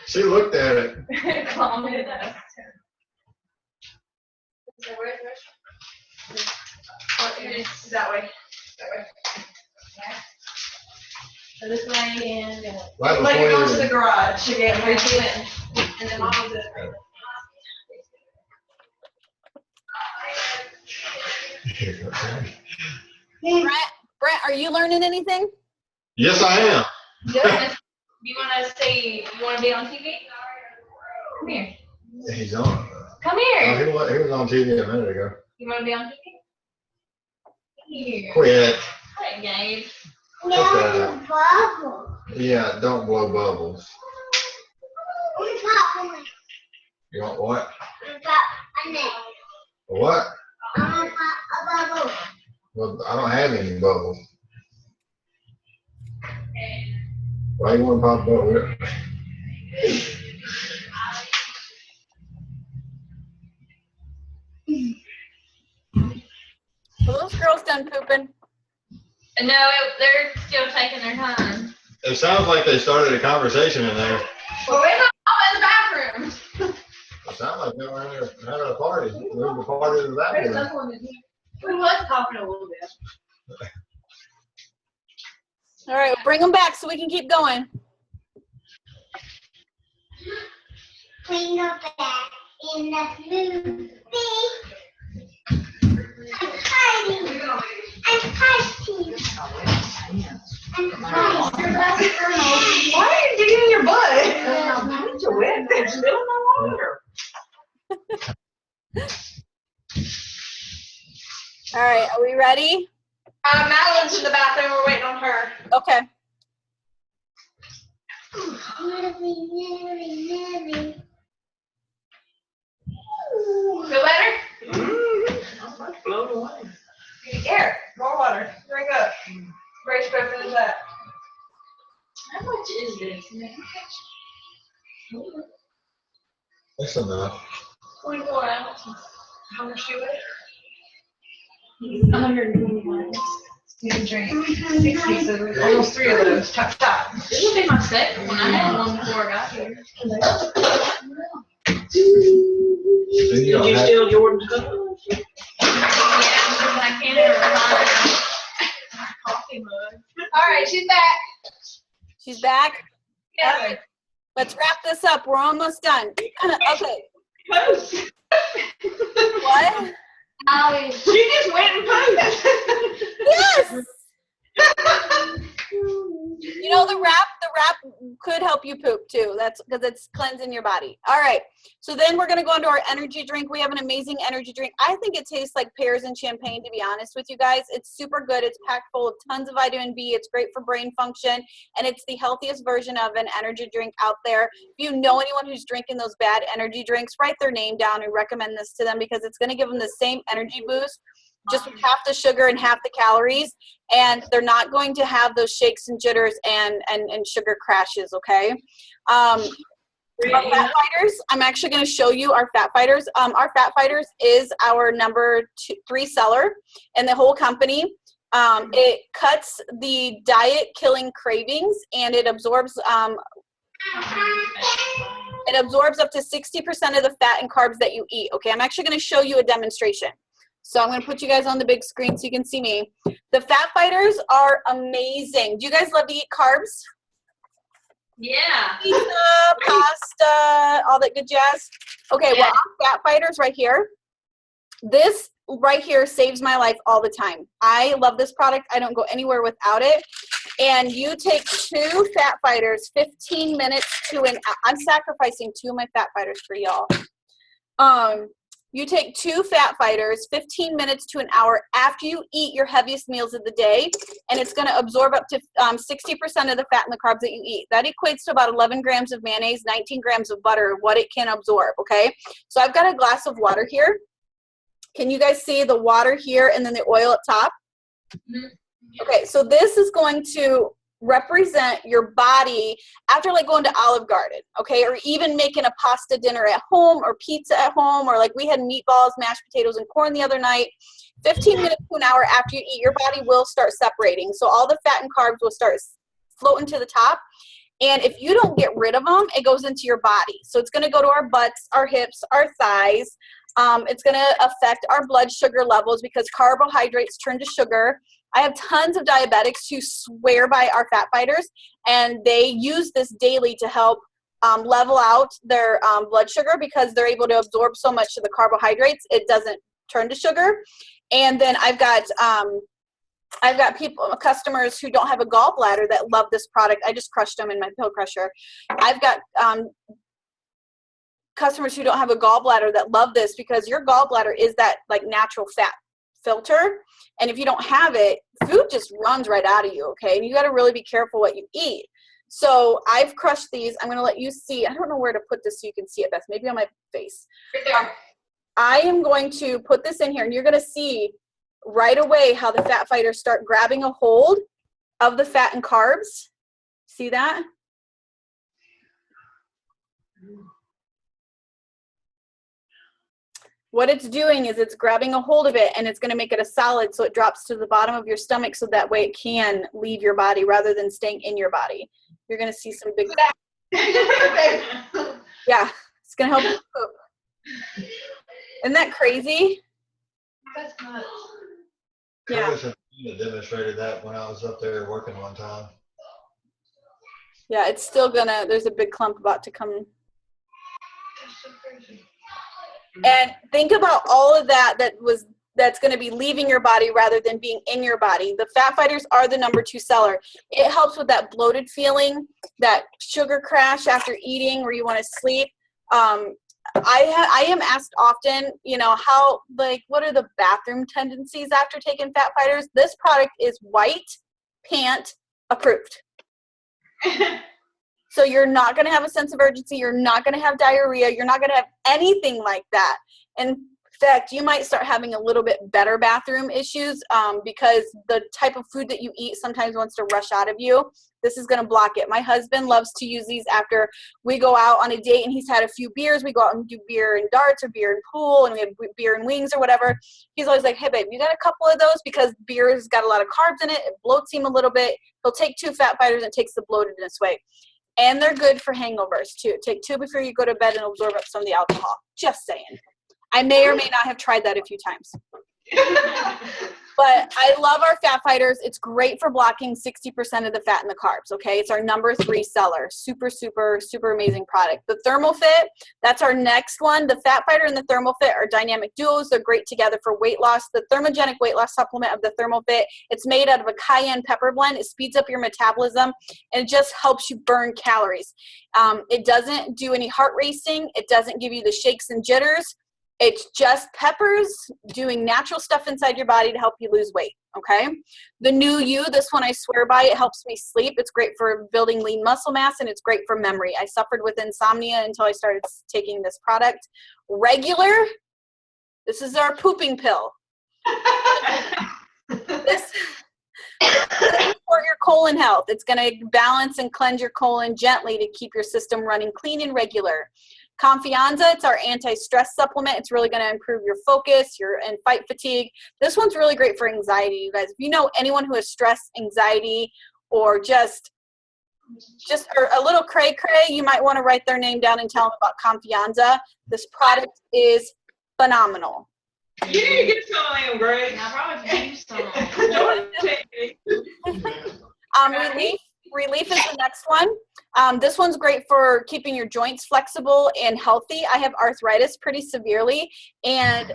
She looked at it. Calm it down. So where's the restaurant? It's that way. So this way and Right Like before you're going you to the garage to get reach in. And then mom was it. Brent, are you learning anything? Yes, I am. You want to see? You want to be on TV? Come here. He's on. Come Oh, here. he was on TV a minute ago. You want to be on TV? Here. Quit. Hey, Gabe. No bubble. Yeah, don't blow bubbles. You want what? What? Well, I don't have any bubbles. Why you want to pop a bubble? Well, those girls done pooping. No, they're still taking their time. It sounds like they started a conversation in there. Well, we're not all in the bathroom. It sounds like they were in there having a party. Moved the party to the bathroom. We was talking a little bit. All right, bring them back so we can keep going. Bring her back in the movie. I'm hiding. I'm hiding. I'm hiding. Why are you digging in your butt? It's a wet, there's still no water. All right, are we ready? Madeline's in the bathroom, we're waiting on her. Okay. Feel better? I'm blown away. Here, more water. Drink up. Grace, go finish that. How much is this? That's enough. 24 ounces. How much do you weigh? 125. You can drink 6 pieces, almost 3 of those. Top, top. This will be my second one. I had one before I got here. Then you Did don't you have- steal Jordan's cup? Yeah, because I can't ever find my coffee mug. All right, she's back. She's back. Yeah. All right, let's wrap this up. We're almost done. Okay. Post. What? She just went and posted. Yes. You know, the wrap could help you poop too. That's because it's cleansing your body. All right. So then we're going to go into our energy drink. We have an amazing energy drink. I think it tastes like pears and champagne, to be honest with you guys. It's super good. It's packed full of tons of vitamin B. It's great for brain function. And it's the healthiest version of an energy drink out there. If you know anyone who's drinking those bad energy drinks, write their name down and recommend this to them because it's going to give them the same energy boost, just with half the sugar and half the calories, and they're not going to have those shakes and jitters and sugar crashes, okay? Our Fat Fighters, I'm actually going to show you our Fat Fighters. Our Fat Fighters is our number 3 seller in the whole company. It cuts the diet-killing cravings, and it absorbs up to 60% of the fat and carbs that you eat, okay? I'm actually going to show you a demonstration. So I'm going to put you guys on the big screen so you can see me. The Fat Fighters are amazing. Do you guys love to eat carbs? Yeah. Pizza, pasta, all that good jazz? Okay, well, our Fat Fighters right here. This right here saves my life all the time. I love this product. I don't go anywhere without it. And you take 2 Fat Fighters, 15 minutes to an hour. I'm sacrificing 2 of my Fat Fighters for y'all. You take 2 Fat Fighters, 15 minutes to an hour after you eat your heaviest meals of the day, and it's going to absorb up to 60% of the fat and the carbs that you eat. That equates to about 11 grams of mayonnaise, 19 grams of butter, what it can absorb, okay? So I've got a glass of water here. Can you guys see the water here and then the oil up top? Mhm. Okay, so this is going to represent your body after like going to Olive Garden, okay, or even making a pasta dinner at home or pizza at home, or like we had meatballs, mashed potatoes, and corn the other night. 15 minutes to an hour after you eat, your body will start separating. So all the fat and carbs will start floating to the top. And if you don't get rid of them, it goes into your body. So it's going to go to our butts, our hips, our thighs. It's going to affect our blood sugar levels because carbohydrates turn to sugar. I have tons of diabetics who swear by our Fat Fighters, and they use this daily to help level out their blood sugar because they're able to absorb so much of the carbohydrates, it doesn't turn to sugar. And then I've got customers who don't have a gallbladder that love this product. I just crushed them in my pill crusher. I've got customers who don't have a gallbladder that love this because your gallbladder is that like natural fat filter. And if you don't have it, food just runs right out of you, okay? And you got to really be careful what you eat. So I've crushed these. I'm going to let you see. I don't know where to put this so you can see it best. Maybe on my face. Right there. I am going to put this in here, and you're going to see right away how the fat fighters start grabbing a hold of the fat and carbs. See that? What it's doing is it's grabbing a hold of it, and it's going to make it a solid so it drops to the bottom of your stomach so that way it can leave your body rather than staying in your body. You're going to see some big, yeah, it's going to help you poop. Isn't that crazy? That's nuts. Yeah. Curtis and Tina demonstrated that when I was up there working one time. Yeah, it's still gonna, there's a big clump about to come. That's so crazy. And think about all of that's going to be leaving your body rather than being in your body. The fat fighters are the #2 seller. It helps with that bloated feeling, that sugar crash after eating where you want to sleep. I am asked often, you know, how, like, what are the bathroom tendencies after taking fat fighters? This product is white pant approved. So you're not going to have a sense of urgency. You're not going to have diarrhea. You're not going to have anything like that. In fact, you might start having a little bit better bathroom issues because the type of food that you eat sometimes wants to rush out of you. This is going to block it. My husband loves to use these after we go out on a date and he's had a few beers. We go out and do beer and darts or beer and pool, and we have beer and wings or whatever. He's always like, hey, babe, you got a couple of those? Because beer's got a lot of carbs in it. It bloats him a little bit. He'll take 2 fat fighters and it takes the bloatedness away. And they're good for hangovers, too. Take 2 before you go to bed and absorb up some of the alcohol. Just saying. I may or may not have tried that a few times. But I love our fat fighters. It's great for blocking 60% of the fat and the carbs, okay? It's our #3 seller. Super, super, super amazing product. The ThermoFit, that's our next one. The fat fighter and the ThermoFit are dynamic duos. They're great together for weight loss. The thermogenic weight loss supplement of the ThermoFit, it's made out of a cayenne pepper blend. It speeds up your metabolism, and it just helps you burn calories. It doesn't do any heart racing. It doesn't give you the shakes and jitters. It's just peppers doing natural stuff inside your body to help you lose weight, okay? The New You, this one I swear by, it helps me sleep. It's great for building lean muscle mass, and it's great for memory. I suffered with insomnia until I started taking this product. Regular, this is our pooping pill. This support your colon health. It's going to balance and cleanse your colon gently to keep your system running clean and regular. Confianza, it's our anti-stress supplement. It's really going to improve your focus, and fight fatigue. This one's really great for anxiety, you guys. If you know anyone who has stress, anxiety, or just a little cray-cray, you might want to write their name down and tell them about Confianza. This product is phenomenal. You need to get some of them, Greg. I probably could use some. Relief is the next one. This one's great for keeping your joints flexible and healthy. I have arthritis pretty severely, and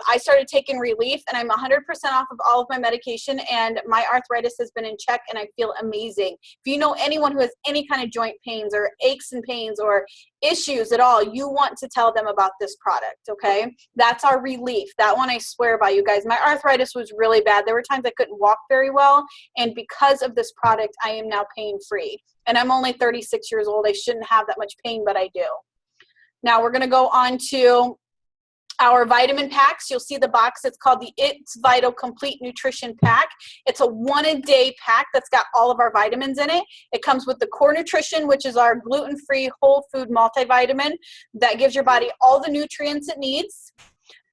I started taking Relief, and I'm 100% off of all of my medication, and my arthritis has been in check, and I feel amazing. If you know anyone who has any kind of joint pains or aches and pains or issues at all, you want to tell them about this product, okay? That's our Relief. That one I swear by, you guys. My arthritis was really bad. There were times I couldn't walk very well, and because of this product, I am now pain-free. And I'm only 36 years old. I shouldn't have that much pain, but I do. Now we're going to go on to our vitamin packs. You'll see the box. It's called the It's Vital Complete Nutrition Pack. It's a 1-a-day pack that's got all of our vitamins in it. It comes with the Core Nutrition, which is our gluten-free whole food multivitamin that gives your body all the nutrients it needs.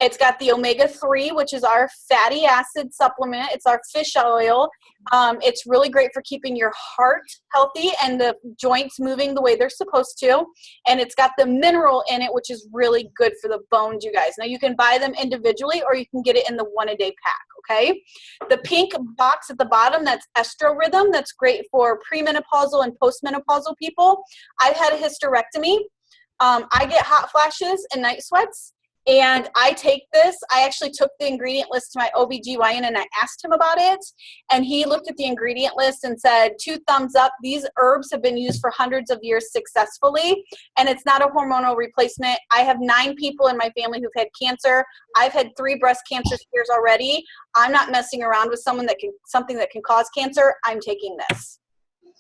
It's got the omega-3, which is our fatty acid supplement. It's our fish oil. It's really great for keeping your heart healthy and the joints moving the way they're supposed to. And it's got the mineral in it, which is really good for the bones, you guys. Now, you can buy them individually, or you can get it in the 1-a-day pack, okay? The pink box at the bottom, that's Estro Rhythm. That's great for premenopausal and postmenopausal people. I've had a hysterectomy. I get hot flashes and night sweats. And I take this. I actually took the ingredient list to my OBGYN and I asked him about it. And he looked at the ingredient list and said, 2 thumbs up. These herbs have been used for hundreds of years successfully. And it's not a hormonal replacement. I have 9 people in my family who've had cancer. I've had 3 breast cancer scares already. I'm not messing around with something that can cause cancer. I'm taking this.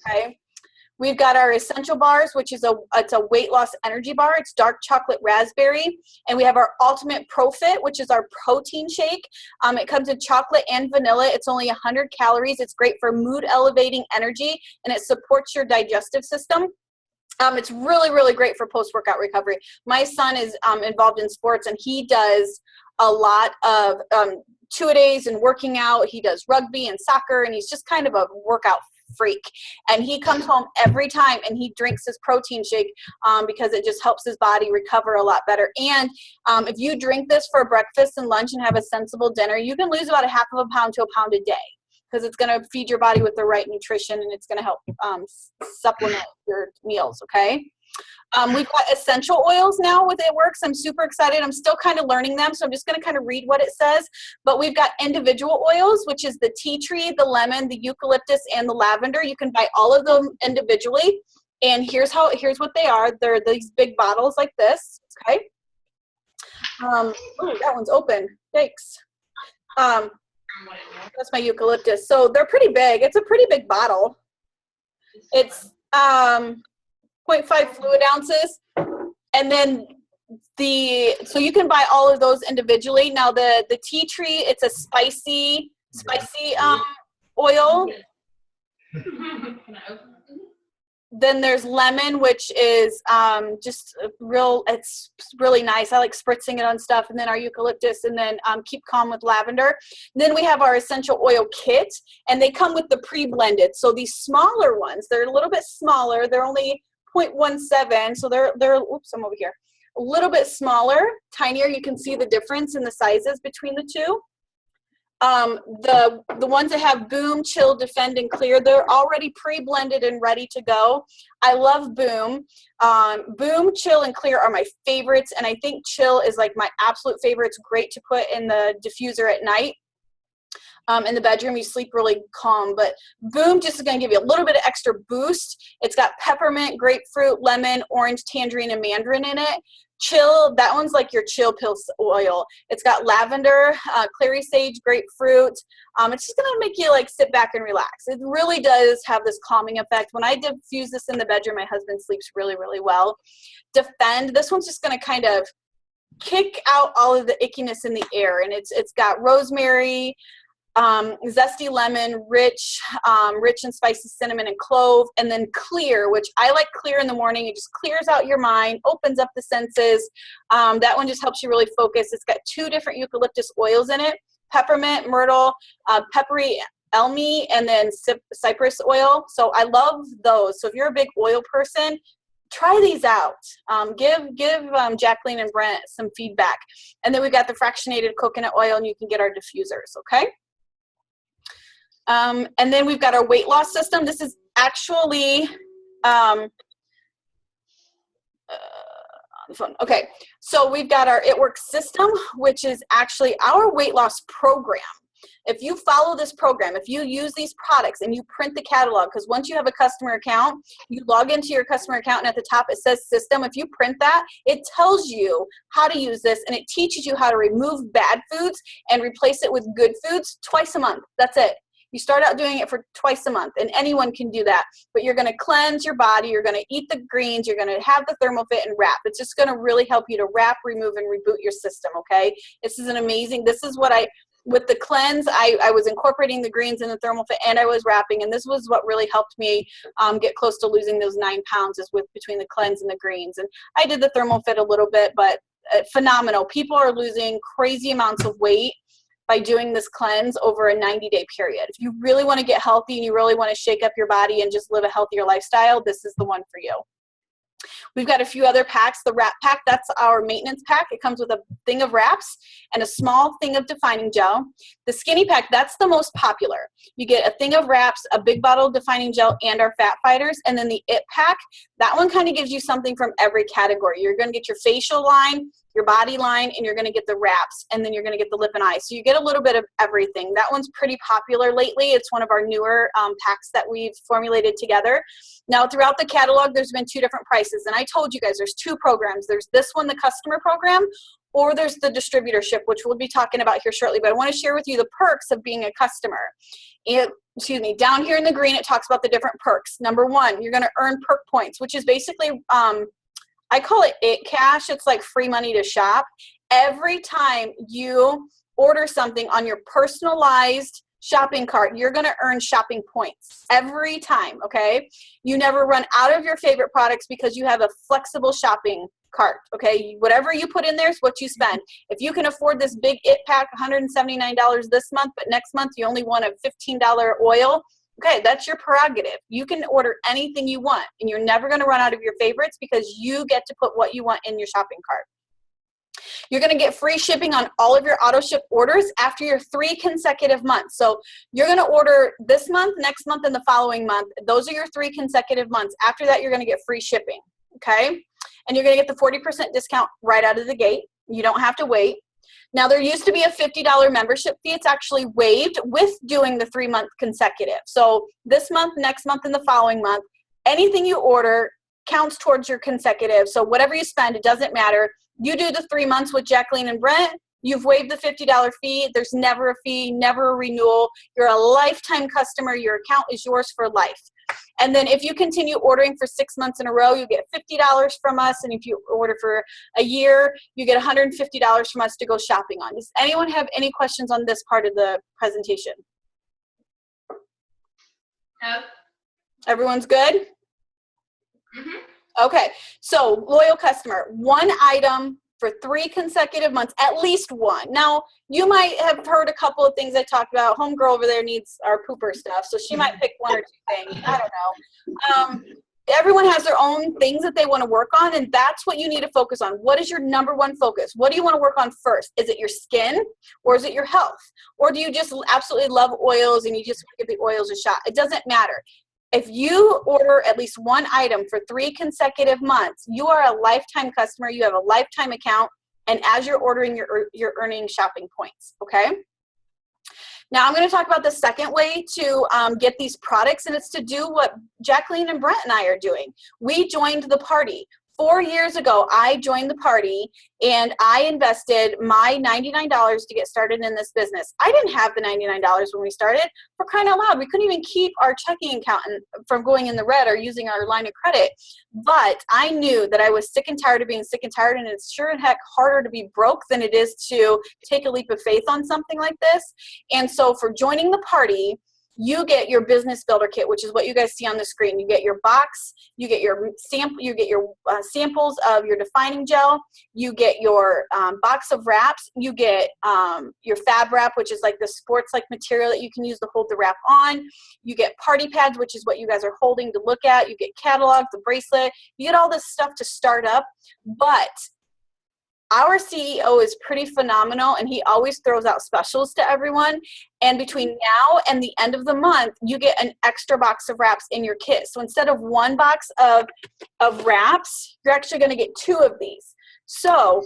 Okay. We've got our essential bars, which is it's a weight loss energy bar. It's dark chocolate raspberry. And we have our ultimate profit, which is our protein shake. It comes in chocolate and vanilla. It's only 100 calories. It's great for mood elevating energy, and it supports your digestive system. It's really, really great for post-workout recovery. My son is involved in sports, and he does a lot of two-a-days and working out. He does rugby and soccer, and he's just kind of a workout freak. And he comes home every time and he drinks his protein shake because it just helps his body recover a lot better. And if you drink this for breakfast and lunch and have a sensible dinner, you can lose about a half of a pound to a pound a day, because it's going to feed your body with the right nutrition, and it's going to help supplement your meals, okay? We've got essential oils now with It Works. I'm super excited. I'm still kind of learning them, so I'm just going to kind of read what it says. But we've got individual oils, which is the tea tree, the lemon, the eucalyptus, and the lavender. You can buy all of them individually. And here's what they are. They're these big bottles like this, okay? Oh, that one's open. Yikes. That's my eucalyptus. So they're pretty big. It's a pretty big bottle. It's 0.5 fluid ounces. And then so you can buy all of those individually. Now the tea tree, it's a spicy oil. Then there's lemon, which is it's really nice. I like spritzing it on stuff. And then our eucalyptus, and then Keep Calm with lavender. Then we have our essential oil kit, and they come with the pre-blended. So these smaller ones, they're a little bit smaller. They're only 0.17, so they're oops, I'm over here. A little bit smaller, tinier. You can see the difference in the sizes between the two. The ones that have Boom, Chill, Defend, and Clear, they're already pre-blended and ready to go. I love Boom. Boom, Chill, and Clear are my favorites, and I think Chill is like my absolute favorite. It's great to put in the diffuser at night. In the bedroom, you sleep really calm, but Boom just is going to give you a little bit of extra boost. It's got peppermint, grapefruit, lemon, orange, tangerine, and mandarin in it. Chill, that one's like your chill pill oil. It's got lavender, clary sage, grapefruit. It's just going to make you like sit back and relax. It really does have this calming effect. When I diffuse this in the bedroom, my husband sleeps really, really well. Defend, this one's just going to kind of kick out all of the ickiness in the air, and it's got rosemary, zesty lemon, rich and spicy cinnamon and clove, and then Clear, which I like Clear in the morning. It just clears out your mind, opens up the senses. That one just helps you really focus. It's got 2 different eucalyptus oils in it, peppermint, myrtle, peppery elmi, and then cypress oil. So I love those. So if you're a big oil person, try these out. Give Jacqueline and Brent some feedback. And then we've got the fractionated coconut oil, and you can get our diffusers, okay? And then we've got our weight loss system. This is actually, on the phone. Okay, so we've got our It Works system, which is actually our weight loss program. If you follow this program, if you use these products and you print the catalog, because once you have a customer account, you log into your customer account and at the top it says system. If you print that, it tells you how to use this, and it teaches you how to remove bad foods and replace it with good foods twice a month. That's it. You start out doing it for twice a month, and anyone can do that. But you're going to cleanse your body. You're going to eat the greens. You're going to have the ThermoFit and wrap. It's just going to really help you to wrap, remove, and reboot your system, okay? This is with the cleanse, I was incorporating the greens in the ThermoFit, and I was wrapping, and this was what really helped me get close to losing those 9 pounds, is between the cleanse and the greens. And I did the ThermoFit a little bit, but phenomenal. People are losing crazy amounts of weight by doing this cleanse over a 90-day period. If you really want to get healthy and you really want to shake up your body and just live a healthier lifestyle, this is the one for you. We've got a few other packs. The wrap pack, that's our maintenance pack. It comes with a thing of wraps and a small thing of defining gel. The skinny pack, that's the most popular. You get a thing of wraps, a big bottle of defining gel, and our fat fighters. And then the It pack, that one kind of gives you something from every category. You're going to get your facial line, your body line, and you're going to get the wraps, and then you're going to get the lip and eye. So you get a little bit of everything. That one's pretty popular lately. It's one of our newer packs that we've formulated together. Now, throughout the catalog, there's been 2 different prices, and I told you guys there's 2 programs. There's this one, the customer program, or there's the distributorship, which we'll be talking about here shortly. But I want to share with you the perks of being a customer. Down here in the green, it talks about the different perks. Number 1, you're going to earn perk points, which is basically, I call it cash. It's like free money to shop. Every time you order something on your personalized shopping cart, you're going to earn shopping points every time, okay? You never run out of your favorite products because you have a flexible shopping cart, okay? Whatever you put in there is what you spend. If you can afford this big IT pack, $179 this month, but next month you only want a $15 oil, okay, that's your prerogative. You can order anything you want, and you're never going to run out of your favorites because you get to put what you want in your shopping cart. You're going to get free shipping on all of your auto ship orders after your 3 consecutive months. So you're going to order this month, next month, and the following month. Those are your 3 consecutive months. After that, you're going to get free shipping, okay? And you're going to get the 40% discount right out of the gate. You don't have to wait. Now, there used to be a $50 membership fee. It's actually waived with doing the 3-month consecutive. So this month, next month, and the following month, anything you order counts towards your consecutive. So whatever you spend, it doesn't matter. You do the 3 months with Jacqueline and Brent, you've waived the $50 fee. There's never a fee, never a renewal. You're a lifetime customer. Your account is yours for life. And then if you continue ordering for 6 months in a row, you get $50 from us. And if you order for a year, you get $150 from us to go shopping on. Does anyone have any questions on this part of the presentation? No. Everyone's good? Mm-hmm. Okay, so loyal customer, 1 item for 3 consecutive months, at least 1. Now, you might have heard a couple of things I talked about. Homegirl over there needs our pooper stuff, so she might pick 1 or 2 things. I don't know. Everyone has their own things that they want to work on, and that's what you need to focus on. What is your number 1 focus? What do you want to work on first? Is it your skin, or is it your health? Or do you just absolutely love oils and you just give the oils a shot? It doesn't matter. If you order at least 1 item for 3 consecutive months, you are a lifetime customer. You have a lifetime account, and as you're ordering, you're earning shopping points, okay? Now, I'm going to talk about the second way to get these products, and it's to do what Jacqueline and Brent and I are doing. We joined the party. 4 years ago, I joined the party, and I invested my $99 to get started in this business. I didn't have the $99 when we started. For crying out loud, we couldn't even keep our checking account from going in the red or using our line of credit. But I knew that I was sick and tired of being sick and tired, and it's sure and heck harder to be broke than it is to take a leap of faith on something like this. And so for joining the party, you get your business builder kit, which is what you guys see on the screen. You get your box, you get your samples of your defining gel, you get your box of wraps, you get your fab wrap, which is like the sports-like material that you can use to hold the wrap on. You get party pads, which is what you guys are holding to look at. You get catalog, the bracelet. You get all this stuff to start up, but our CEO is pretty phenomenal, and he always throws out specials to everyone. And between now and the end of the month, you get an extra box of wraps in your kit. So instead of 1 box of wraps, you're actually going to get 2 of these. So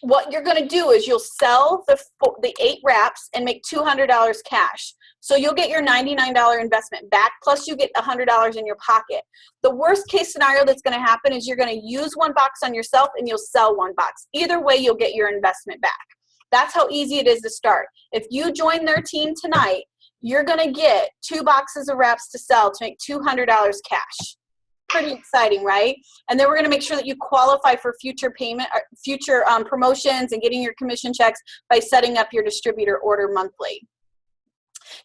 what you're going to do is you'll sell the 8 wraps and make $200 cash. So you'll get your $99 investment back, plus you get $100 in your pocket. The worst case scenario that's going to happen is you're going to use 1 box on yourself and you'll sell 1 box. Either way, you'll get your investment back. That's how easy it is to start. If you join their team tonight, you're going to get 2 boxes of wraps to sell to make $200 cash. Pretty exciting, right? And then we're going to make sure that you qualify for future payment, or future promotions and getting your commission checks by setting up your distributor order monthly.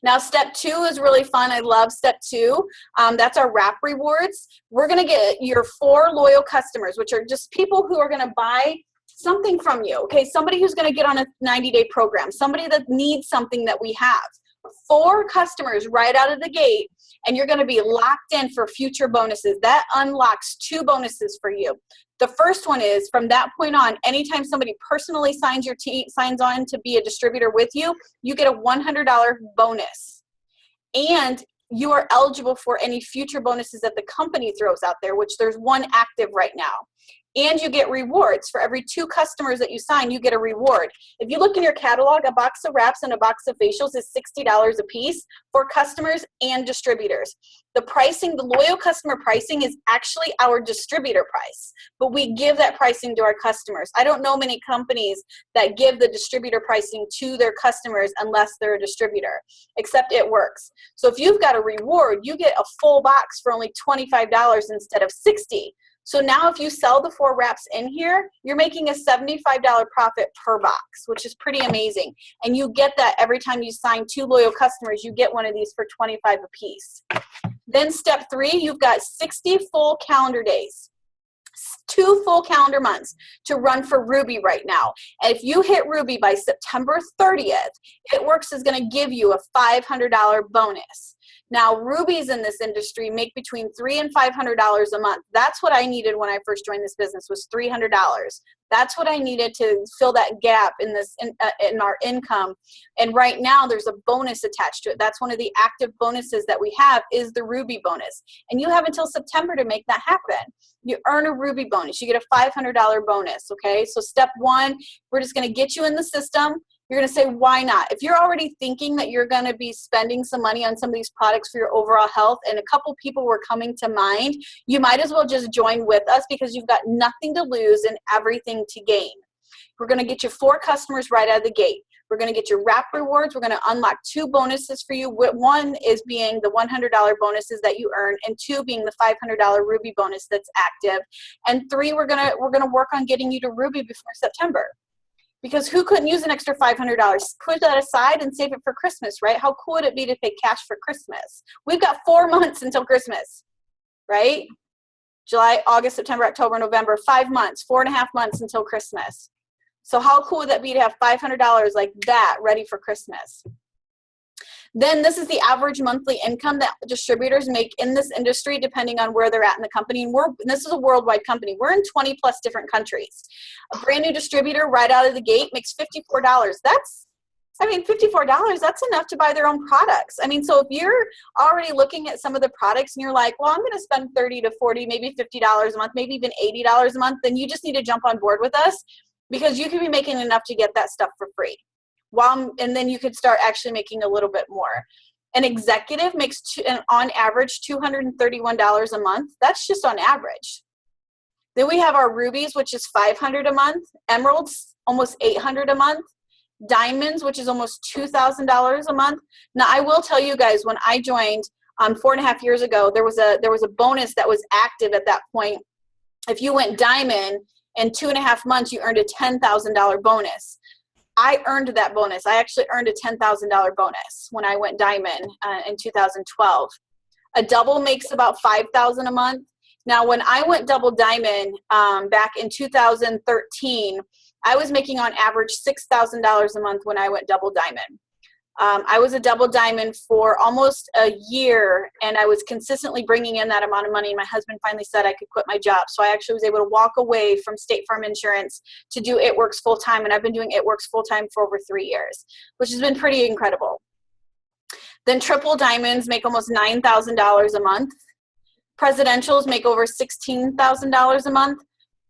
Now, step 2 is really fun. I love step 2. That's our wrap rewards. We're going to get your 4 loyal customers, which are just people who are going to buy something from you. Okay, somebody who's going to get on a 90-day program, somebody that needs something that we have. 4 customers right out of the gate, and you're going to be locked in for future bonuses. That unlocks 2 bonuses for you. The first one is, from that point on, anytime somebody personally signs on to be a distributor with you, you get a $100 bonus. And you are eligible for any future bonuses that the company throws out there, which there's 1 active right now. and you get rewards. For every 2 customers that you sign, you get a reward. If you look in your catalog, a box of wraps and a box of facials is $60 a piece for customers and distributors. The pricing, the loyal customer pricing, is actually our distributor price, but we give that pricing to our customers. I don't know many companies that give the distributor pricing to their customers unless they're a distributor, except It Works. So if you've got a reward, you get a full box for only $25 instead of $60. So now if you sell the 4 wraps in here, you're making a $75 profit per box, which is pretty amazing. And you get that every time you sign 2 loyal customers, you get one of these for $25 a piece. Then step 3, you've got 60 full calendar days, 2 full calendar months to run for Ruby right now. And if you hit Ruby by September 30th, It Works is going to give you a $500 bonus. Now, Rubies in this industry make between $300 and $500 a month. That's what I needed when I first joined this business, was $300. That's what I needed to fill that gap in this in our income. And right now, there's a bonus attached to it. That's one of the active bonuses that we have, is the Ruby bonus. And you have until September to make that happen. You earn a Ruby bonus. You get a $500 bonus, okay? So step 1, we're just going to get you in the system. You're going to say, why not? If you're already thinking that you're going to be spending some money on some of these products for your overall health, and a couple people were coming to mind, you might as well just join with us, because you've got nothing to lose and everything to gain. We're going to get you 4 customers right out of the gate. We're going to get your wrap rewards. We're going to unlock 2 bonuses for you. 1 is being the $100 bonuses that you earn, and 2 being the $500 Ruby bonus that's active. And 3, we're going to work on getting you to Ruby before September. Because who couldn't use an extra $500? Put that aside and save it for Christmas, right? How cool would it be to pay cash for Christmas? We've got 4 months until Christmas, right? July, August, September, October, November, 5 months, 4.5 months until Christmas. So how cool would that be to have $500 like that ready for Christmas? Then this is the average monthly income that distributors make in this industry, depending on where they're at in the company. And this is a worldwide company. We're in 20 plus different countries. A brand new distributor right out of the gate makes $54. $54, that's enough to buy their own products. So if you're already looking at some of the products and you're like, well, I'm going to spend $30 to $40, maybe $50 a month, maybe even $80 a month, then you just need to jump on board with us, because you can be making enough to get that stuff for free. And then you could start actually making a little bit more. An executive makes on average $231 a month. That's just on average. Then we have our Rubies, which is $500 a month. Emeralds, almost $800 a month. Diamonds, which is almost $2,000 a month. Now, I will tell you guys, when I joined 4.5 years ago, there was a bonus that was active at that point. If you went diamond in 2.5 months, you earned a $10,000 bonus. I earned that bonus. I actually earned a $10,000 bonus when I went diamond in 2012. A double makes about $5,000 a month. Now, when I went double diamond back in 2013, I was making on average $6,000 a month when I went double diamond. I was a double diamond for almost a year, and I was consistently bringing in that amount of money. And my husband finally said I could quit my job. So I actually was able to walk away from State Farm Insurance to do It Works full time. And I've been doing It Works full time for over 3 years, which has been pretty incredible. Then triple diamonds make almost $9,000 a month. Presidentials make over $16,000 a month.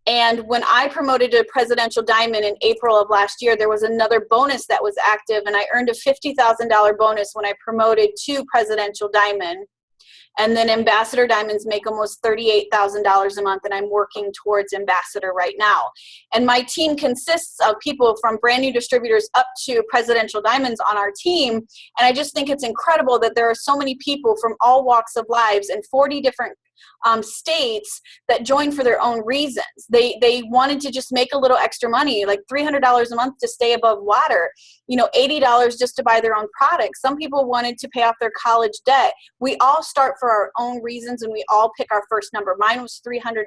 And when I promoted to Presidential Diamond in April of last year, there was another bonus that was active, and I earned a $50,000 bonus when I promoted to Presidential Diamond. And then Ambassador Diamonds make almost $38,000 a month, and I'm working towards Ambassador right now. And my team consists of people from brand new distributors up to Presidential Diamonds on our team. And I just think it's incredible that there are so many people from all walks of lives in 40 different states that joined for their own reasons. They wanted to just make a little extra money, like $300 a month to stay above water, $80 just to buy their own products. Some people wanted to pay off their college debt. We all start for our own reasons, and we all pick our first number. Mine was $300.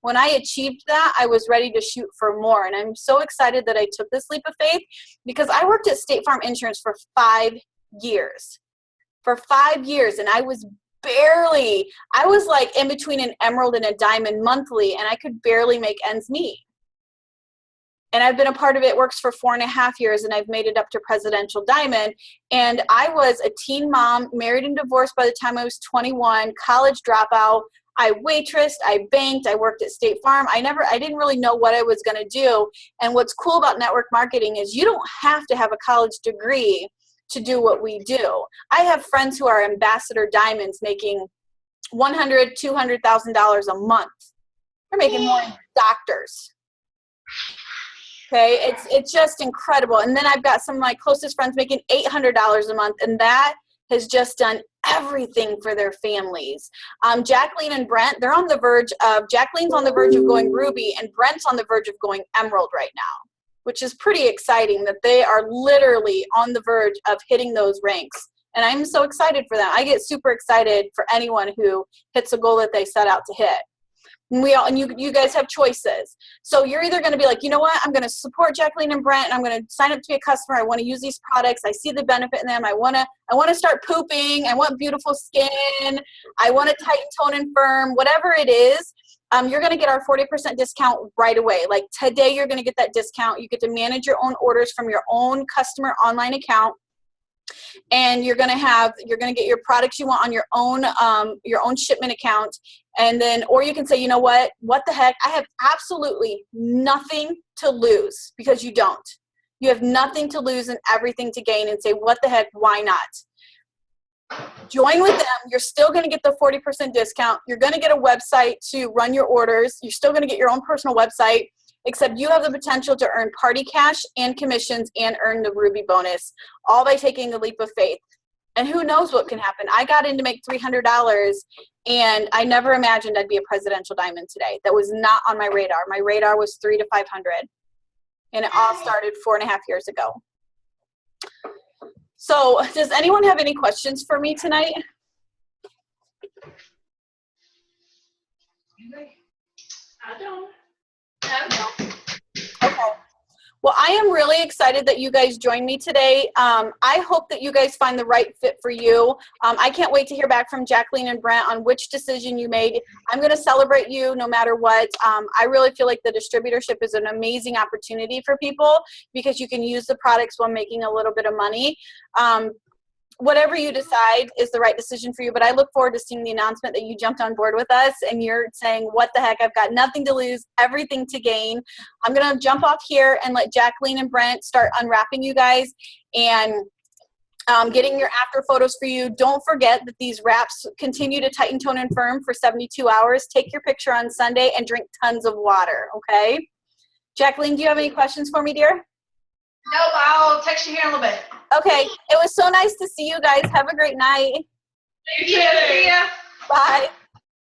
When I achieved that, I was ready to shoot for more. And I'm so excited that I took this leap of faith, because I worked at State Farm Insurance for 5 years. For 5 years, and I was like in between an emerald and a diamond monthly, and I could barely make ends meet. And I've been a part of It Works for 4.5 years, and I've made it up to Presidential Diamond. And I was a teen mom, married and divorced by the time I was 21, college dropout. I waitressed, I banked, I worked at State Farm. I didn't really know what I was going to do. And what's cool about network marketing is you don't have to have a college degree to do what we do. I have friends who are ambassador diamonds making $100,000, $200,000 a month. They're making more than doctors. Okay, it's just incredible. And then I've got some of my closest friends making $800 a month, and that has just done everything for their families. Jacqueline and Brent, Jacqueline's on the verge of going Ruby, and Brent's on the verge of going Emerald right now, which is pretty exciting that they are literally on the verge of hitting those ranks. And I'm so excited for them. I get super excited for anyone who hits a goal that they set out to hit. And you guys have choices. So you're either going to be like, you know what, I'm going to support Jacqueline and Brent, and I'm going to sign up to be a customer. I want to use these products. I see the benefit in them. I want to start pooping. I want beautiful skin. I want to tighten, tone, and firm. Whatever it is, you're going to get our 40% discount right away. Like today, you're going to get that discount. You get to manage your own orders from your own customer online account. And you're going to get your products you want on your own shipment account. And then, or you can say, you know what the heck? I have absolutely nothing to lose, because you don't. You have nothing to lose and everything to gain, and say, what the heck? Why not? Join with them. You're still going to get the 40% discount. You're going to get a website to run your orders. You're still going to get your own personal website, except you have the potential to earn party cash and commissions and earn the Ruby bonus, all by taking a leap of faith. And who knows what can happen. I got in to make $300, and I never imagined I'd be a presidential diamond today. That was not on my radar. My radar was 300 to 500, and it all started 4.5 years ago. So does anyone have any questions for me tonight? I don't. No. Okay. Well, I am really excited that you guys joined me today. I hope that you guys find the right fit for you. I can't wait to hear back from Jacqueline and Brent on which decision you made. I'm going to celebrate you no matter what. I really feel like the distributorship is an amazing opportunity for people, because you can use the products while making a little bit of money. Whatever you decide is the right decision for you, but I look forward to seeing the announcement that you jumped on board with us and you're saying, what the heck, I've got nothing to lose, everything to gain. I'm going to jump off here and let Jacqueline and Brent start unwrapping you guys and getting your after photos for you. Don't forget that these wraps continue to tighten, tone, and firm for 72 hours. Take your picture on Sunday and drink tons of water, okay? Jacqueline, do you have any questions for me, dear? Nope, I'll text you here in a little bit. Okay, it was so nice to see you guys. Have a great night. See ya. Bye.